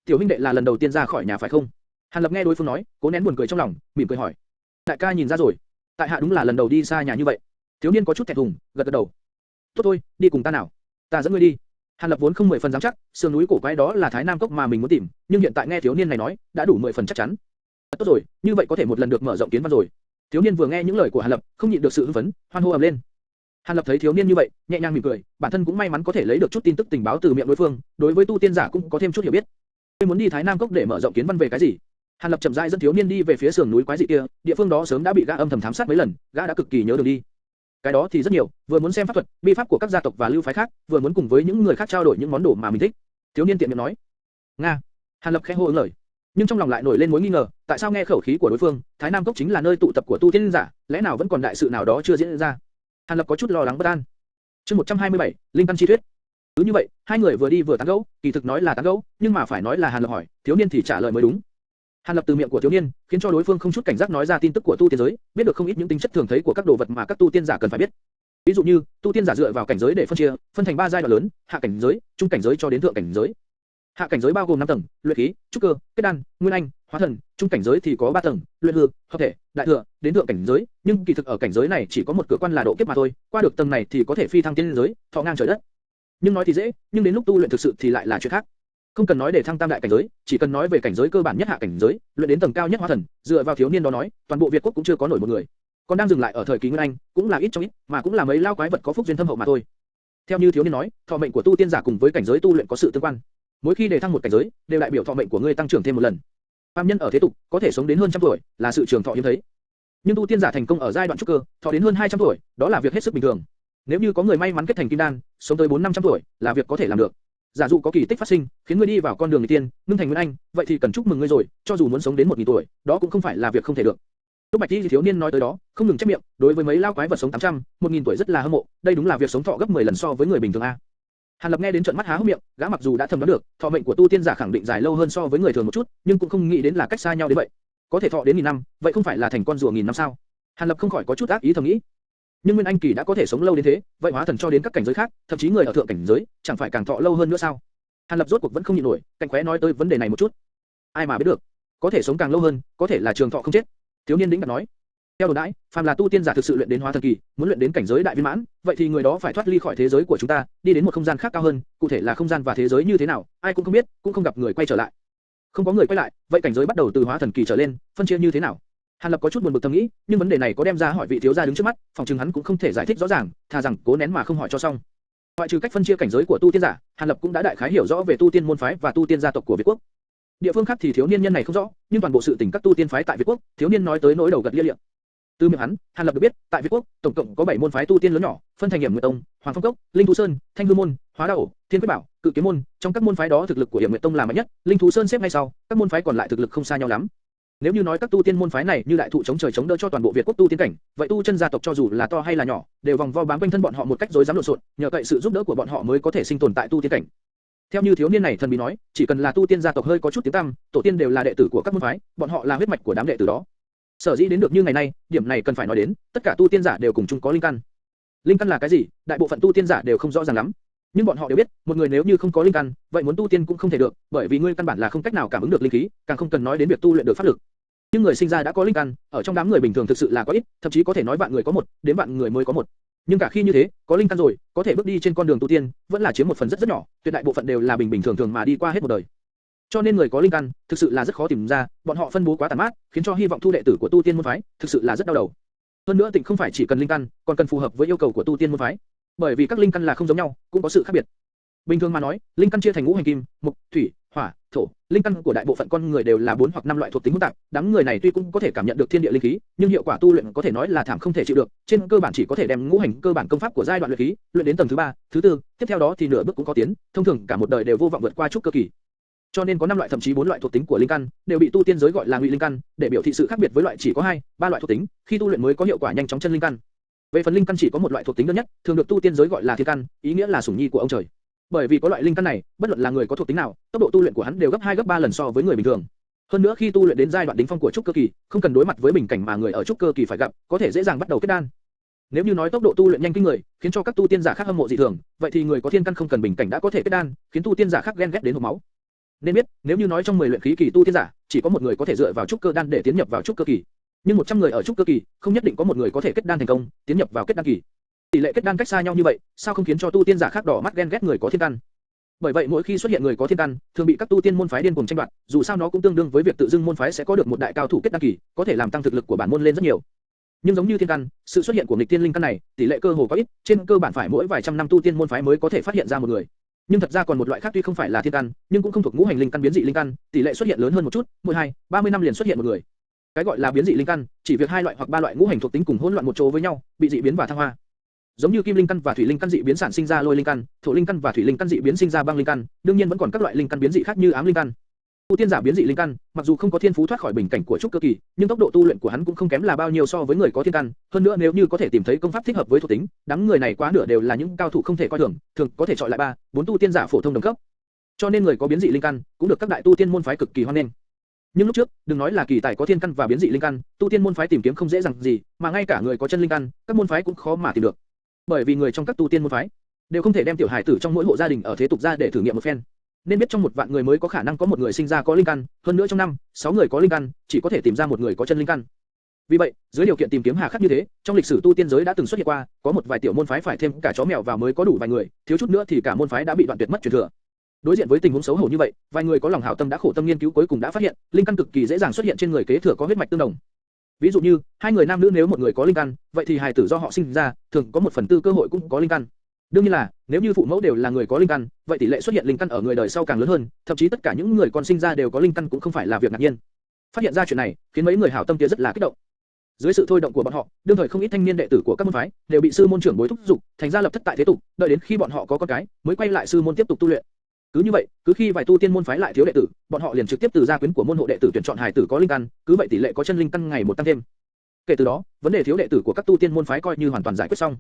Tiểu huynh đệ là lần đầu tiên ra khỏi nhà phải không? Hàn Lập nghe đối phương nói, cố nén buồn cười trong lòng, mỉm cười hỏi. Đại ca nhìn ra rồi, tại hạ đúng là lần đầu đi xa nhà như vậy. Thiếu niên có chút thẹn thùng, gật đầu. Tốt thôi, đi cùng ta nào. Ta dẫn ngươi đi. Hàn Lập vốn không 10 phần dám chắc, sườn núi cổ quái đó là Thái Nam Cốc mà mình muốn tìm, nhưng hiện tại nghe thiếu niên này nói, đã đủ 10 phần chắc chắn. Tốt rồi, như vậy có thể một lần được mở rộng kiến văn rồi. Thiếu niên vừa nghe những lời của Hàn Lập, không nhịn được sự hưng phấn, hoan hô ầm lên. Hàn Lập thấy thiếu niên như vậy, nhẹ nhàng mỉm cười, bản thân cũng may mắn có thể lấy được chút tin tức tình báo từ miệng đối phương, đối với tu tiên giả cũng có thêm chút hiểu biết. Ngươi muốn đi Thái Nam Cốc để mở rộng kiến văn về cái gì? Hàn Lập chậm rãi dẫn thiếu niên đi về phía sườn núi quái dị kia, địa phương đó sớm đã bị gã âm thầm thám sát mấy lần, gã đã cực kỳ nhớ đường đi. Cái đó thì rất nhiều, vừa muốn xem pháp thuật, bi pháp của các gia tộc và lưu phái khác, vừa muốn cùng với những người khác trao đổi những món đồ mà mình thích. Thiếu niên tiện miệng nói. Nga. Hàn Lập khẽ hô ứng lời, nhưng trong lòng lại nổi lên mối nghi ngờ, tại sao nghe khẩu khí của đối phương, Thái Nam Cốc chính là nơi tụ tập của tu tiên giả, lẽ nào vẫn còn đại sự nào đó chưa diễn ra? Hàn Lập có chút lo lắng bất an. Chương 127, linh căn chi thuyết. Cứ như vậy, hai người vừa đi vừa tán gẫu, kỳ thực nói là tán gẫu, nhưng mà phải nói là Hàn Lập hỏi, thiếu niên thì trả lời mới đúng. Hàn Lập từ miệng của thiếu niên, khiến cho đối phương không chút cảnh giác nói ra tin tức của tu tiên giới, biết được không ít những tính chất thường thấy của các đồ vật mà các tu tiên giả cần phải biết. Ví dụ như, tu tiên giả dựa vào cảnh giới để phân chia, phân thành 3 giai đoạn lớn, hạ cảnh giới, trung cảnh giới cho đến thượng cảnh giới. Hạ cảnh giới bao gồm 5 tầng, luyện khí, trúc cơ, kết đan, nguyên anh, hóa thần, trung cảnh giới thì có 3 tầng, luyện hư, hợp thể, đại thừa, đến thượng cảnh giới, nhưng kỳ thực ở cảnh giới này chỉ có một cửa quan là độ kiếp mà thôi, qua được tầng này thì có thể phi thăng tiên giới, thọ ngang trời đất. Nhưng nói thì dễ, nhưng đến lúc tu luyện thực sự thì lại là chuyện khác. Không cần nói để thăng tam đại cảnh giới, chỉ cần nói về cảnh giới cơ bản nhất hạ cảnh giới, luyện đến tầng cao nhất hóa thần, dựa vào thiếu niên đó nói, toàn bộ Việt quốc cũng chưa có nổi một người. Còn đang dừng lại ở thời kỳ nguyên anh, cũng là ít trong ít, mà cũng là mấy lao quái vật có phúc duyên thâm hậu mà thôi. Theo như thiếu niên nói, thọ mệnh của tu tiên giả cùng với cảnh giới tu luyện có sự tương quan. Mỗi khi để thăng một cảnh giới, đều đại biểu thọ mệnh của ngươi tăng trưởng thêm một lần. Phàm nhân ở thế tục có thể sống đến hơn trăm tuổi, là sự trường thọ hiếm thấy. Nhưng tu tiên giả thành công ở giai đoạn trúc cơ, thọ đến hơn 200 tuổi, đó là việc hết sức bình thường. Nếu như có người may mắn kết thành kim đan, sống tới 400-500 tuổi, là việc có thể làm được. Giả dụ có kỳ tích phát sinh, khiến ngươi đi vào con đường nghịch tiên, ngưng thành nguyên anh, vậy thì cần chúc mừng ngươi rồi, cho dù muốn sống đến 1000 tuổi, đó cũng không phải là việc không thể được. Lúc Bạch Y thiếu niên nói tới đó, không ngừng chép miệng, đối với mấy lao quái vật sống 800, 1000 tuổi rất là hâm mộ, đây đúng là việc sống thọ gấp 10 lần so với người bình thường a. Hàn Lập nghe đến trợn mắt há hốc miệng, gã mặc dù đã thầm đoán được, thọ mệnh của tu tiên giả khẳng định dài lâu hơn so với người thường một chút, nhưng cũng không nghĩ đến là cách xa nhau đến vậy. Có thể thọ đến 1000 năm, vậy không phải là thành con rùa 1000 năm sao? Hàn Lập không khỏi có chút ác ý thầm nghĩ. Nhưng Nguyên Anh kỳ đã có thể sống lâu đến thế, vậy hóa thần cho đến các cảnh giới khác, thậm chí người ở thượng cảnh giới, chẳng phải càng thọ lâu hơn nữa sao? Hàn Lập rốt cuộc vẫn không nhịn nổi, cạnh khóe nói tới vấn đề này một chút. Ai mà biết được, có thể sống càng lâu hơn, có thể là trường thọ không chết. Thiếu niên đĩnh đạc nói. Theo đồn đãi, phàm là tu tiên giả thực sự luyện đến hóa thần kỳ, muốn luyện đến cảnh giới đại viên mãn, vậy thì người đó phải thoát ly khỏi thế giới của chúng ta, đi đến một không gian khác cao hơn, cụ thể là không gian và thế giới như thế nào, ai cũng không biết, cũng không gặp người quay trở lại. Không có người quay lại, vậy cảnh giới bắt đầu từ hóa thần kỳ trở lên, phân chia như thế nào? Hàn Lập có chút buồn bực thầm nghĩ, nhưng vấn đề này có đem ra hỏi vị thiếu gia đứng trước mắt, phòng chừng hắn cũng không thể giải thích rõ ràng, thà rằng cố nén mà không hỏi cho xong. Ngoại trừ cách phân chia cảnh giới của tu tiên giả, Hàn Lập cũng đã đại khái hiểu rõ về tu tiên môn phái và tu tiên gia tộc của Việt quốc. Địa phương khác thì thiếu niên nhân này không rõ, nhưng toàn bộ sự tình các tu tiên phái tại Việt quốc, thiếu niên nói tới nỗi đầu gật lia lịa. Từ miệng hắn, Hàn Lập được biết, tại Việt quốc, tổng cộng có 7 môn phái tu tiên lớn nhỏ, phân thành Hiểm Nguyệt Tông, Hoàng Phong Cốc, Linh Thú Sơn, Thanh Hư môn, Hóa Đao Ổ, Thiên Quyết Bảo, Cự Kiếm môn. Trong các môn phái đó thực lực của Hiểm Nguyệt Tông là mạnh nhất, Linh Thú Sơn xếp ngay sau, các môn phái còn lại thực lực không xa nhau lắm. Nếu như nói các tu tiên môn phái này như đại thụ chống trời chống đỡ cho toàn bộ Việt quốc tu tiên cảnh, vậy tu chân gia tộc cho dù là to hay là nhỏ, đều vòng vo bám quanh thân bọn họ một cách rối rắm lộn xộn, nhờ cậy sự giúp đỡ của bọn họ mới có thể sinh tồn tại tu tiên cảnh. Theo như thiếu niên này thần bí nói, chỉ cần là tu tiên gia tộc hơi có chút tiếng tăm, tổ tiên đều là đệ tử của các môn phái, bọn họ là huyết mạch của đám đệ tử đó. Sở dĩ đến được như ngày nay, điểm này cần phải nói đến, tất cả tu tiên giả đều cùng chung có linh căn. Linh căn là cái gì? Đại bộ phận tu tiên giả đều không rõ ràng lắm, nhưng bọn họ đều biết, một người nếu như không có linh căn, vậy muốn tu tiên cũng không thể được, bởi vì ngươi căn bản là không cách nào cảm ứng được linh khí, càng không cần nói đến việc tu luyện được pháp lực. Nhưng người sinh ra đã có linh căn, ở trong đám người bình thường thực sự là có ít, thậm chí có thể nói vạn người có một, đến vạn người mới có một. Nhưng cả khi như thế, có linh căn rồi, có thể bước đi trên con đường tu tiên, vẫn là chiếm một phần rất rất nhỏ, tuyệt đại bộ phận đều là bình bình thường thường mà đi qua hết một đời. Cho nên người có linh căn, thực sự là rất khó tìm ra, bọn họ phân bố quá tàn mát, khiến cho hy vọng thu đệ tử của tu tiên môn phái, thực sự là rất đau đầu. Hơn nữa, tịnh không phải chỉ cần linh căn, còn cần phù hợp với yêu cầu của tu tiên môn phái, bởi vì các linh căn là không giống nhau, cũng có sự khác biệt. Bình thường mà nói, linh căn chia thành ngũ hành kim, mộc, thủy, hỏa, thổ. Linh căn của đại bộ phận con người đều là 4 hoặc 5 loại thuộc tính hỗn tạp. Đám người này tuy cũng có thể cảm nhận được thiên địa linh khí, nhưng hiệu quả tu luyện có thể nói là thảm không thể chịu được. Trên cơ bản chỉ có thể đem ngũ hành cơ bản công pháp của giai đoạn luyện khí luyện đến tầng thứ 3, thứ 4, tiếp theo đó thì nửa bước cũng có tiến, thông thường cả một đời đều vô vọng vượt qua trúc cơ kỳ. Cho nên có 5 loại thậm chí 4 loại thuộc tính của linh căn đều bị tu tiên giới gọi là ngụy linh căn, để biểu thị sự khác biệt với loại chỉ có 2, 3 loại thuộc tính, khi tu luyện mới có hiệu quả nhanh chóng chân linh căn. Về phần linh căn chỉ có một loại thuộc tính đơn nhất, thường được tu tiên giới gọi là thiên căn, ý nghĩa là sủng nhi của ông trời. Bởi vì có loại linh căn này, bất luận là người có thuộc tính nào, tốc độ tu luyện của hắn đều gấp 2 gấp 3 lần so với người bình thường. Hơn nữa khi tu luyện đến giai đoạn đỉnh phong của trúc cơ kỳ, không cần đối mặt với bình cảnh mà người ở trúc cơ kỳ phải gặp, có thể dễ dàng bắt đầu kết đan. Nếu như nói tốc độ tu luyện nhanh kinh người, khiến cho các tu tiên giả khác hâm mộ dị thường, vậy thì người có thiên căn không cần bình cảnh đã có thể kết đan, khiến tu tiên giả khác ghen ghét đến hộc máu. Nên biết, nếu như nói trong 10 luyện khí kỳ tu tiên giả, chỉ có một người có thể dựa vào trúc cơ đan để tiến nhập vào trúc cơ kỳ, nhưng 100 người ở trúc cơ kỳ, không nhất định có một người có thể kết đan thành công, tiến nhập vào kết đan kỳ. Tỷ lệ kết đan cách xa nhau như vậy, sao không khiến cho tu tiên giả khác đỏ mắt ghen ghét người có thiên căn? Bởi vậy mỗi khi xuất hiện người có thiên căn, thường bị các tu tiên môn phái điên cuồng tranh đoạt, dù sao nó cũng tương đương với việc tự dưng môn phái sẽ có được một đại cao thủ kết đan kỳ, có thể làm tăng thực lực của bản môn lên rất nhiều. Nhưng giống như thiên căn, sự xuất hiện của nghịch tiên linh căn này, tỷ lệ cơ hồ có ít, trên cơ bản phải mỗi vài trăm năm tu tiên môn phái mới có thể phát hiện ra một người. Nhưng thật ra còn một loại khác tuy không phải là thiên căn, nhưng cũng không thuộc ngũ hành linh căn biến dị linh căn, tỷ lệ xuất hiện lớn hơn một chút, mỗi 30 năm liền xuất hiện một người. Cái gọi là biến dị linh căn, chỉ việc 2 loại hoặc 3 loại ngũ hành thuộc tính cùng hỗn loạn một chỗ với nhau, bị dị biến và thăng hoa. Giống như kim linh căn và thủy linh căn dị biến sản sinh ra lôi linh căn, thổ linh căn và thủy linh căn dị biến sinh ra băng linh căn, đương nhiên vẫn còn các loại linh căn biến dị khác như ám linh căn. Tu tiên giả biến dị linh căn, mặc dù không có thiên phú thoát khỏi bình cảnh của trúc cơ kỳ, nhưng tốc độ tu luyện của hắn cũng không kém là bao nhiêu so với người có thiên căn. Hơn nữa nếu như có thể tìm thấy công pháp thích hợp với thuộc tính, đám người này quá nửa đều là những cao thủ không thể coi thường, thường có thể chọi lại 3, 4 tu tiên giả phổ thông đồng cấp. Cho nên người có biến dị linh căn cũng được các đại tu tiên môn phái cực kỳ hoan nghênh. Nhưng lúc trước, đừng nói là kỳ tài có thiên căn và biến dị linh căn, tu tiên môn phái tìm kiếm không dễ dàng gì, mà ngay cả người có chân linh căn, các môn phái cũng khó mà tìm được. Bởi vì người trong các tu tiên môn phái đều không thể đem tiểu hài tử trong mỗi hộ gia đình ở thế tục ra để thử nghiệm một phen. Nên biết trong 1 vạn người mới có khả năng có một người sinh ra có linh căn, hơn nữa trong 6 người có linh căn, chỉ có thể tìm ra một người có chân linh căn. Vì vậy, dưới điều kiện tìm kiếm hà khắc như thế, trong lịch sử tu tiên giới đã từng xuất hiện qua, có một vài tiểu môn phái phải thêm cả chó mèo vào mới có đủ vài người, thiếu chút nữa thì cả môn phái đã bị đoạn tuyệt mất truyền thừa. Đối diện với tình huống xấu hổ như vậy, vài người có lòng hảo tâm đã khổ tâm nghiên cứu cuối cùng đã phát hiện, linh căn cực kỳ dễ dàng xuất hiện trên người kế thừa có huyết mạch tương đồng. Ví dụ như, 2 người nam nữ nếu một người có linh căn, vậy thì hài tử do họ sinh ra, thường có 1/4 cơ hội cũng có linh căn. Đương nhiên là, nếu như phụ mẫu đều là người có linh căn, vậy tỷ lệ xuất hiện linh căn ở người đời sau càng lớn hơn, thậm chí tất cả những người con sinh ra đều có linh căn cũng không phải là việc ngạc nhiên. Phát hiện ra chuyện này, khiến mấy người hảo tâm kia rất là kích động. Dưới sự thôi động của bọn họ, đương thời không ít thanh niên đệ tử của các môn phái đều bị sư môn trưởng bối thúc giục, thành ra lập thất tại thế tục, đợi đến khi bọn họ có con cái, mới quay lại sư môn tiếp tục tu luyện. Cứ như vậy, cứ khi vài tu tiên môn phái lại thiếu đệ tử, bọn họ liền trực tiếp từ gia quyến của môn hộ đệ tử tuyển chọn hài tử có linh căn, cứ vậy tỷ lệ có chân linh căn ngày một tăng thêm. Kể từ đó, vấn đề thiếu đệ tử của các tu tiên môn phái coi như hoàn toàn giải quyết xong.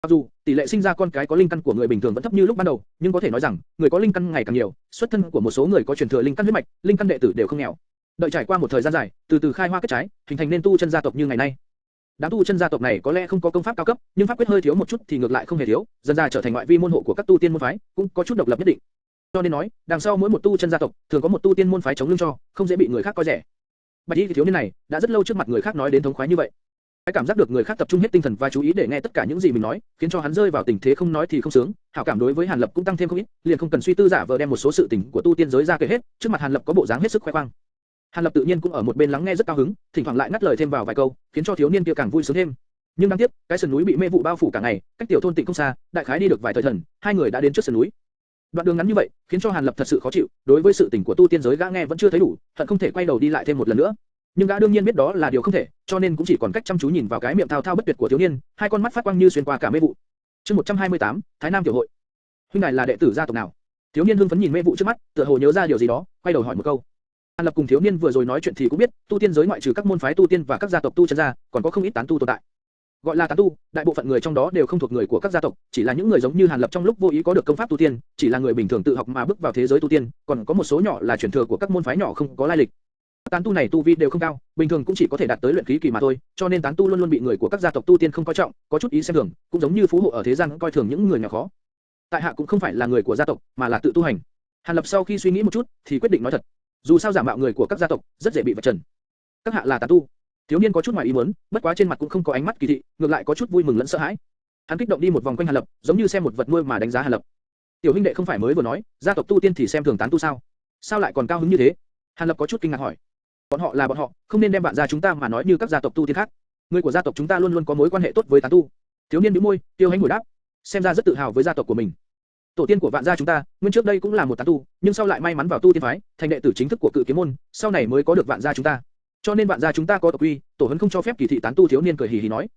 Mặc dù tỷ lệ sinh ra con cái có linh căn của người bình thường vẫn thấp như lúc ban đầu, nhưng có thể nói rằng người có linh căn ngày càng nhiều, xuất thân của một số người có truyền thừa linh căn huyết mạch, linh căn đệ tử đều không nghèo. Đợi trải qua một thời gian dài, từ từ khai hoa kết trái, hình thành nên tu chân gia tộc như ngày nay. Đám tu chân gia tộc này có lẽ không có công pháp cao cấp, nhưng pháp quyết hơi thiếu một chút thì ngược lại không hề thiếu, dần ra trở thành ngoại vi môn hộ của các tu tiên môn phái, cũng có chút độc lập nhất định. Cho nên nói, đằng sau mỗi một tu chân gia tộc thường có một tu tiên môn phái chống lưng cho, không dễ bị người khác coi rẻ. Bạch Y thiếu niên này đã rất lâu trước mặt người khác nói đến thống khoái như vậy. Cái cảm giác được người khác tập trung hết tinh thần và chú ý để nghe tất cả những gì mình nói, khiến cho hắn rơi vào tình thế không nói thì không sướng, hảo cảm đối với Hàn Lập cũng tăng thêm không ít, liền không cần suy tư giả vờ đem một số sự tình của tu tiên giới ra kể hết, trước mặt Hàn Lập có bộ dáng hết sức khoe khoang. Hàn Lập tự nhiên cũng ở một bên lắng nghe rất cao hứng, thỉnh thoảng lại ngắt lời thêm vào vài câu, khiến cho thiếu niên kia càng vui sướng thêm. Nhưng đáng tiếc, cái sườn núi bị mê vụ bao phủ cả ngày, cách tiểu thôn Tịnh không xa, đại khái đi được vài thời thần, 2 người đã đến trước sườn núi. Đoạn đường ngắn như vậy, khiến cho Hàn Lập thật sự khó chịu, đối với sự tình của tu tiên giới gã nghe vẫn chưa thấy đủ, hận không thể quay đầu đi lại thêm một lần nữa. Nhưng gã đương nhiên biết đó là điều không thể, cho nên cũng chỉ còn cách chăm chú nhìn vào cái miệng thao thao bất tuyệt của thiếu niên, 2 con mắt phát quang như xuyên qua cả mê vụ. Chương 128, Thái Nam tiểu hội. Huynh đài là đệ tử gia tộc nào? Thiếu niên hưng phấn nhìn mê vụ trước mắt, tựa hồ nhớ ra điều gì đó, quay đầu hỏi một câu. Hàn Lập cùng thiếu niên vừa rồi nói chuyện thì cũng biết, tu tiên giới ngoại trừ các môn phái tu tiên và các gia tộc tu chân ra, còn có không ít tán tu tồn tại. Gọi là tán tu, đại bộ phận người trong đó đều không thuộc người của các gia tộc, chỉ là những người giống như Hàn Lập trong lúc vô ý có được công pháp tu tiên, chỉ là người bình thường tự học mà bước vào thế giới tu tiên, còn có một số nhỏ là truyền thừa của các môn phái nhỏ không có lai lịch. Tán tu này tu vi đều không cao, bình thường cũng chỉ có thể đạt tới luyện khí kỳ mà thôi, cho nên tán tu luôn luôn bị người của các gia tộc tu tiên không coi trọng, có chút ý xem thường, cũng giống như phú hộ ở thế gian coi thường những người nghèo khó. Tại hạ cũng không phải là người của gia tộc, mà là tự tu hành. Hàn Lập sau khi suy nghĩ một chút, thì quyết định nói thật. Dù sao giả mạo người của các gia tộc rất dễ bị vạch trần. Các hạ là tán tu. Thiếu niên có chút ngoài ý muốn, bất quá trên mặt cũng không có ánh mắt kỳ thị, ngược lại có chút vui mừng lẫn sợ hãi. Hắn kích động đi một vòng quanh Hàn Lập, giống như xem một vật nuôi mà đánh giá Hàn Lập. Tiểu huynh đệ không phải mới vừa nói, gia tộc tu tiên thì xem thường tán tu sao? Sao lại còn cao hứng như thế? Hàn Lập có chút kinh ngạc hỏi. Bọn họ là bọn họ, không nên đem bạn gia chúng ta mà nói như các gia tộc tu tiên khác. Người của gia tộc chúng ta luôn luôn có mối quan hệ tốt với tán tu. Thiếu niên bĩu môi, tiêu hãnh hồi đáp. Xem ra rất tự hào với gia tộc của mình. Tổ tiên của Vạn gia chúng ta, nguyên trước đây cũng là một tán tu, nhưng sau lại may mắn vào tu tiên phái, thành đệ tử chính thức của Cự Kiếm môn, sau này mới có được Vạn gia chúng ta. Cho nên Vạn gia chúng ta có tộc quy, tổ huấn không cho phép kỳ thị tán tu. Thiếu niên cười hì hì nói.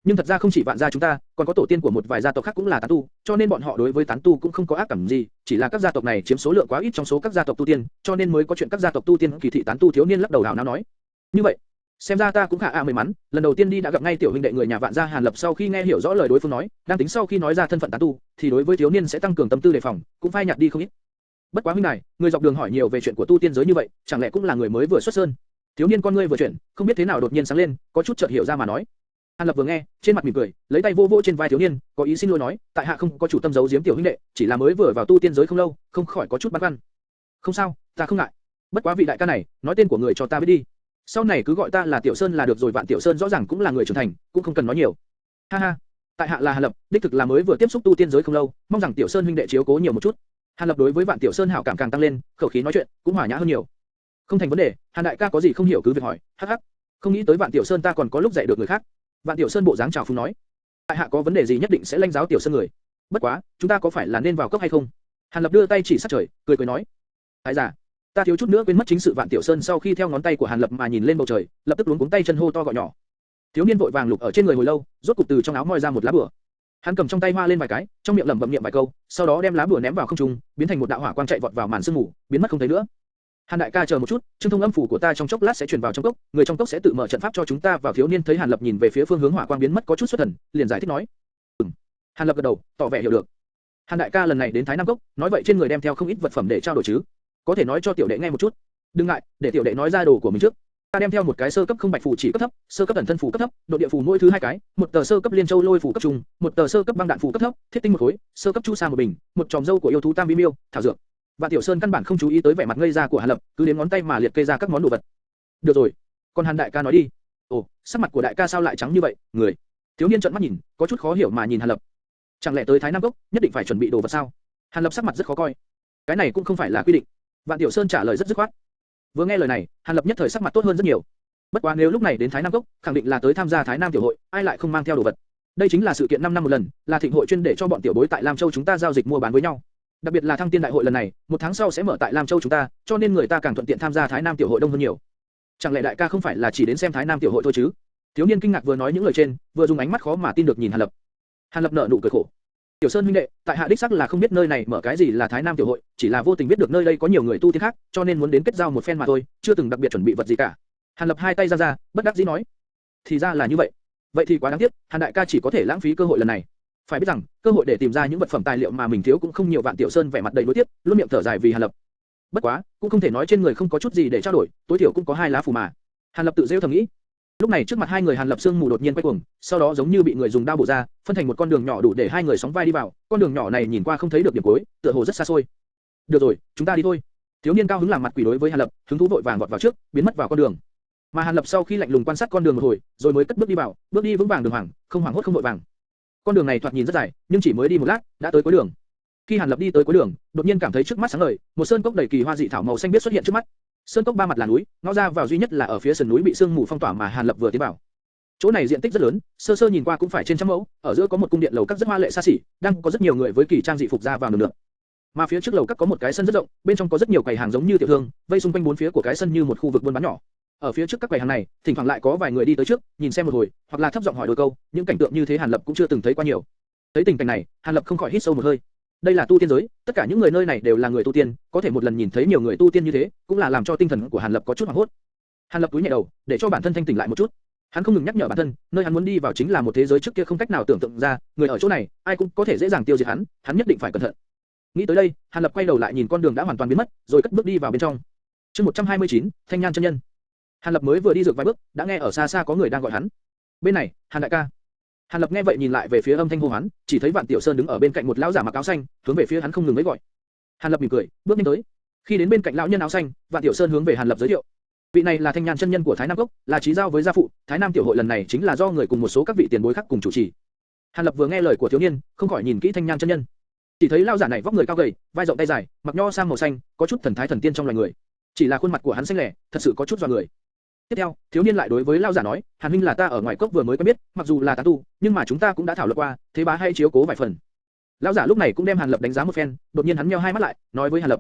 Nhưng thật ra không chỉ Vạn gia chúng ta, còn có tổ tiên của một vài gia tộc khác cũng là tán tu, cho nên bọn họ đối với tán tu cũng không có ác cảm gì, chỉ là các gia tộc này chiếm số lượng quá ít trong số các gia tộc tu tiên, cho nên mới có chuyện các gia tộc tu tiên kỳ thị tán tu. Thiếu niên lắc đầu hào não nói. Như vậy, xem ra ta cũng khá may mắn, lần đầu tiên đi đã gặp ngay tiểu huynh đệ người nhà Vạn gia. Hàn Lập sau khi nghe hiểu rõ lời đối phương nói, đang tính sau khi nói ra thân phận tán tu, thì đối với thiếu niên sẽ tăng cường tâm tư đề phòng, cũng phai nhạt đi không ít. Bất quá huynh này, người dọc đường hỏi nhiều về chuyện của tu tiên giới như vậy, chẳng lẽ cũng là người mới vừa xuất sơn? Thiếu niên con ngươi vừa chuyển, không biết thế nào đột nhiên sáng lên, có chút chợt hiểu ra mà nói. Hàn Lập vừa nghe, trên mặt mỉm cười, lấy tay vô vô trên vai thiếu niên, có ý xin lỗi nói, tại hạ không có chủ tâm giấu giếm tiểu huynh đệ, chỉ là mới vừa vào tu tiên giới không lâu, không khỏi có chút băn khoăn. Không sao, ta không ngại. Bất quá vị đại ca này, nói tên của người cho ta biết đi. Sau này cứ gọi ta là Tiểu Sơn là được rồi. Vạn Tiểu Sơn rõ ràng cũng là người trưởng thành, cũng không cần nói nhiều. Ha ha, tại hạ là Hàn Lập, đích thực là mới vừa tiếp xúc tu tiên giới không lâu, mong rằng Tiểu Sơn huynh đệ chiếu cố nhiều một chút. Hàn Lập đối với Vạn Tiểu Sơn hảo cảm càng tăng lên, khẩu khí nói chuyện cũng hòa nhã hơn nhiều. Không thành vấn đề, Hàn đại ca có gì không hiểu cứ việc hỏi. Hắc hắc, không nghĩ tới Vạn Tiểu Sơn ta còn có lúc dạy được người khác. Vạn Tiểu Sơn bộ dáng chào phúng nói, tại hạ có vấn đề gì nhất định sẽ lãnh giáo Tiểu Sơn người. Bất quá, chúng ta có phải là nên vào cốc hay không? Hàn Lập đưa tay chỉ sát trời, cười cười nói, thái giả, ta thiếu chút nữa quên mất chính sự. Vạn Tiểu Sơn sau khi theo ngón tay của Hàn Lập mà nhìn lên bầu trời, lập tức luống cuống tay chân hô to gọi nhỏ. Thiếu niên vội vàng lục ở trên người hồi lâu, rốt cục từ trong áo moi ra một lá bùa. Hắn cầm trong tay hoa lên vài cái, trong miệng lẩm bẩm niệm vài câu, sau đó đem lá bùa ném vào không trung, biến thành một đạo hỏa quang chạy vọt vào màn sương mù, biến mất không thấy nữa. Hàn đại ca chờ một chút, trương thông âm phủ của ta trong chốc lát sẽ truyền vào trong cốc, người trong cốc sẽ tự mở trận pháp cho chúng ta vào. Thiếu niên thấy Hàn Lập nhìn về phía phương hướng hỏa quang biến mất có chút xuất thần, liền giải thích nói. Hàn Lập gật đầu, tỏ vẻ hiểu được. Hàn đại ca lần này đến Thái Nam cốc, nói vậy trên người đem theo không ít vật phẩm để trao đổi chứ? Có thể nói cho tiểu đệ nghe một chút. Đừng ngại, để tiểu đệ nói ra đồ của mình trước. Ta đem theo một cái sơ cấp không bạch phù chỉ cấp thấp, sơ cấp ẩn thân phù cấp thấp, độ địa phù mỗi thứ 2 cái, một tờ sơ cấp liên châu lôi phù cấp trung, một tờ sơ cấp băng đạn phù cấp thấp, thiết tinh một khối, sơ cấp chu sa một bình, một tròm dâu của yêu thú tam bi miêu, thảo dược. Vạn Tiểu Sơn căn bản không chú ý tới vẻ mặt ngây ra của Hàn Lập, cứ đếm ngón tay mà liệt kê ra các món đồ vật. Được rồi, còn Hàn đại ca nói đi. Ồ, sắc mặt của đại ca sao lại trắng như vậy? Người. Thiếu niên trợn mắt nhìn, có chút khó hiểu mà nhìn Hàn Lập. Chẳng lẽ tới Thái Nam cốc nhất định phải chuẩn bị đồ vật sao? Hàn Lập sắc mặt rất khó coi. Cái này cũng không phải là quy định. Vạn Tiểu Sơn trả lời rất dứt khoát. Vừa nghe lời này, Hàn Lập nhất thời sắc mặt tốt hơn rất nhiều. Bất quá nếu lúc này đến Thái Nam cốc, khẳng định là tới tham gia Thái Nam tiểu hội, ai lại không mang theo đồ vật? Đây chính là sự kiện 5 năm một lần, là thịnh hội chuyên để cho bọn tiểu bối tại Lam Châu chúng ta giao dịch mua bán với nhau. Đặc biệt là Thăng Tiên đại hội lần này, một tháng sau sẽ mở tại Lam Châu chúng ta, cho nên người ta càng thuận tiện tham gia Thái Nam tiểu hội đông hơn nhiều. Chẳng lẽ đại ca không phải là chỉ đến xem Thái Nam tiểu hội thôi chứ? Thiếu niên kinh ngạc vừa nói những lời trên, vừa dùng ánh mắt khó mà tin được nhìn Hàn Lập. Hàn Lập nở nụ cười khổ. Tiểu Sơn huynh đệ, tại hạ đích xác là không biết nơi này mở cái gì là Thái Nam tiểu hội, chỉ là vô tình biết được nơi đây có nhiều người tu tiên khác, cho nên muốn đến kết giao một phen mà thôi, chưa từng đặc biệt chuẩn bị vật gì cả. Hàn Lập hai tay ra, bất đắc dĩ nói, thì ra là như vậy. Vậy thì quá đáng tiếc, Hàn đại ca chỉ có thể lãng phí cơ hội lần này. Phải biết rằng, cơ hội để tìm ra những vật phẩm tài liệu mà mình thiếu cũng không nhiều. Vạn Tiểu Sơn vẻ mặt đầy nuối tiếc, luôn miệng thở dài vì Hàn Lập. Bất quá, cũng không thể nói trên người không có chút gì để trao đổi, tối thiểu cũng có 2 lá phù mà. Hàn Lập tự giễu thầm nghĩ. Lúc này trước mặt hai người Hàn Lập sương mù đột nhiên quay cuồng, sau đó giống như bị người dùng đao bổ ra, phân thành một con đường nhỏ đủ để hai người sóng vai đi vào. Con đường nhỏ này nhìn qua không thấy được điểm cuối, tựa hồ rất xa xôi. Được rồi, chúng ta đi thôi. Thiếu niên cao hứng làm mặt quỷ đối với Hàn Lập, hứng thú vội vàng vọt vào trước, biến mất vào con đường. Mà Hàn Lập sau khi lạnh lùng quan sát con đường một hồi, rồi mới cất bước đi vào, bước đi vững vàng đường hoàng, không hoảng hốt không vội vàng. Con đường này thoạt nhìn rất dài, nhưng chỉ mới đi một lát, đã tới cuối đường. Khi Hàn Lập đi tới cuối đường, đột nhiên cảm thấy trước mắt sáng ngời, một sơn cốc đầy kỳ hoa dị thảo màu xanh biếc xuất hiện trước mắt. Sơn cốc ba mặt là núi, ngõ ra vào duy nhất là ở phía sườn núi bị sương mù phong tỏa mà Hàn Lập vừa tiến vào. Chỗ này diện tích rất lớn, sơ sơ nhìn qua cũng phải trên trăm mẫu, ở giữa có một cung điện lầu các rất hoa lệ xa xỉ, đang có rất nhiều người với kỳ trang dị phục ra vào nườm nượp. Mà phía trước lầu các có một cái sân rất rộng, bên trong có rất nhiều quầy hàng giống như tiểu thương, vây xung quanh bốn phía của cái sân như một khu vực buôn bán nhỏ. Ở phía trước các quầy hàng này, thỉnh thoảng lại có vài người đi tới trước, nhìn xem một hồi, hoặc là thấp giọng hỏi đôi câu, những cảnh tượng như thế Hàn Lập cũng chưa từng thấy qua nhiều. Thấy tình cảnh này, Hàn Lập không khỏi hít sâu một hơi. Đây là tu tiên giới, tất cả những người nơi này đều là người tu tiên, có thể một lần nhìn thấy nhiều người tu tiên như thế, cũng là làm cho tinh thần của Hàn Lập có chút hoảng hốt. Hàn Lập cúi nhẹ đầu, để cho bản thân thanh tỉnh lại một chút. Hắn không ngừng nhắc nhở bản thân, nơi hắn muốn đi vào chính là một thế giới trước kia không cách nào tưởng tượng ra, người ở chỗ này, ai cũng có thể dễ dàng tiêu diệt hắn, hắn nhất định phải cẩn thận. Nghĩ tới đây, Hàn Lập quay đầu lại nhìn con đường đã hoàn toàn biến mất, rồi cất bước đi vào bên trong. Chương 129, Thanh Nhan chân nhân. Hàn Lập mới vừa đi được vài bước, đã nghe ở xa xa có người đang gọi hắn. Bên này, Hàn đại ca. Hàn Lập nghe vậy nhìn lại về phía âm thanh hô hoán, chỉ thấy Vạn Tiểu Sơn đứng ở bên cạnh một lão giả mặc áo xanh, hướng về phía hắn không ngừng mới gọi. Hàn Lập mỉm cười, bước nhanh tới. Khi đến bên cạnh lão nhân áo xanh, Vạn Tiểu Sơn hướng về Hàn Lập giới thiệu. Vị này là Thanh Nhan chân nhân của Thái Nam Cốc, là trí giao với gia phụ, Thái Nam tiểu hội lần này chính là do người cùng một số các vị tiền bối khác cùng chủ trì. Hàn Lập vừa nghe lời của thiếu niên, không khỏi nhìn kỹ Thanh Nhan chân nhân. Chỉ thấy lão giả này vóc người cao gầy, vai rộng tay dài, mặc nho sam màu xanh, có chút thần thái thần tiên trong loài người. Chỉ là khuôn mặt của hắn xanh lẻ, thật sự có chút dọa người. Tiếp theo, thiếu niên lại đối với lão giả nói, Hàn huynh là ta ở ngoài cốc vừa mới quen biết, mặc dù là tán tu, nhưng mà chúng ta cũng đã thảo luận qua, thế bá hay chiếu cố vài phần. Lão giả lúc này cũng đem Hàn Lập đánh giá một phen, đột nhiên hắn nheo hai mắt lại, nói với Hàn Lập: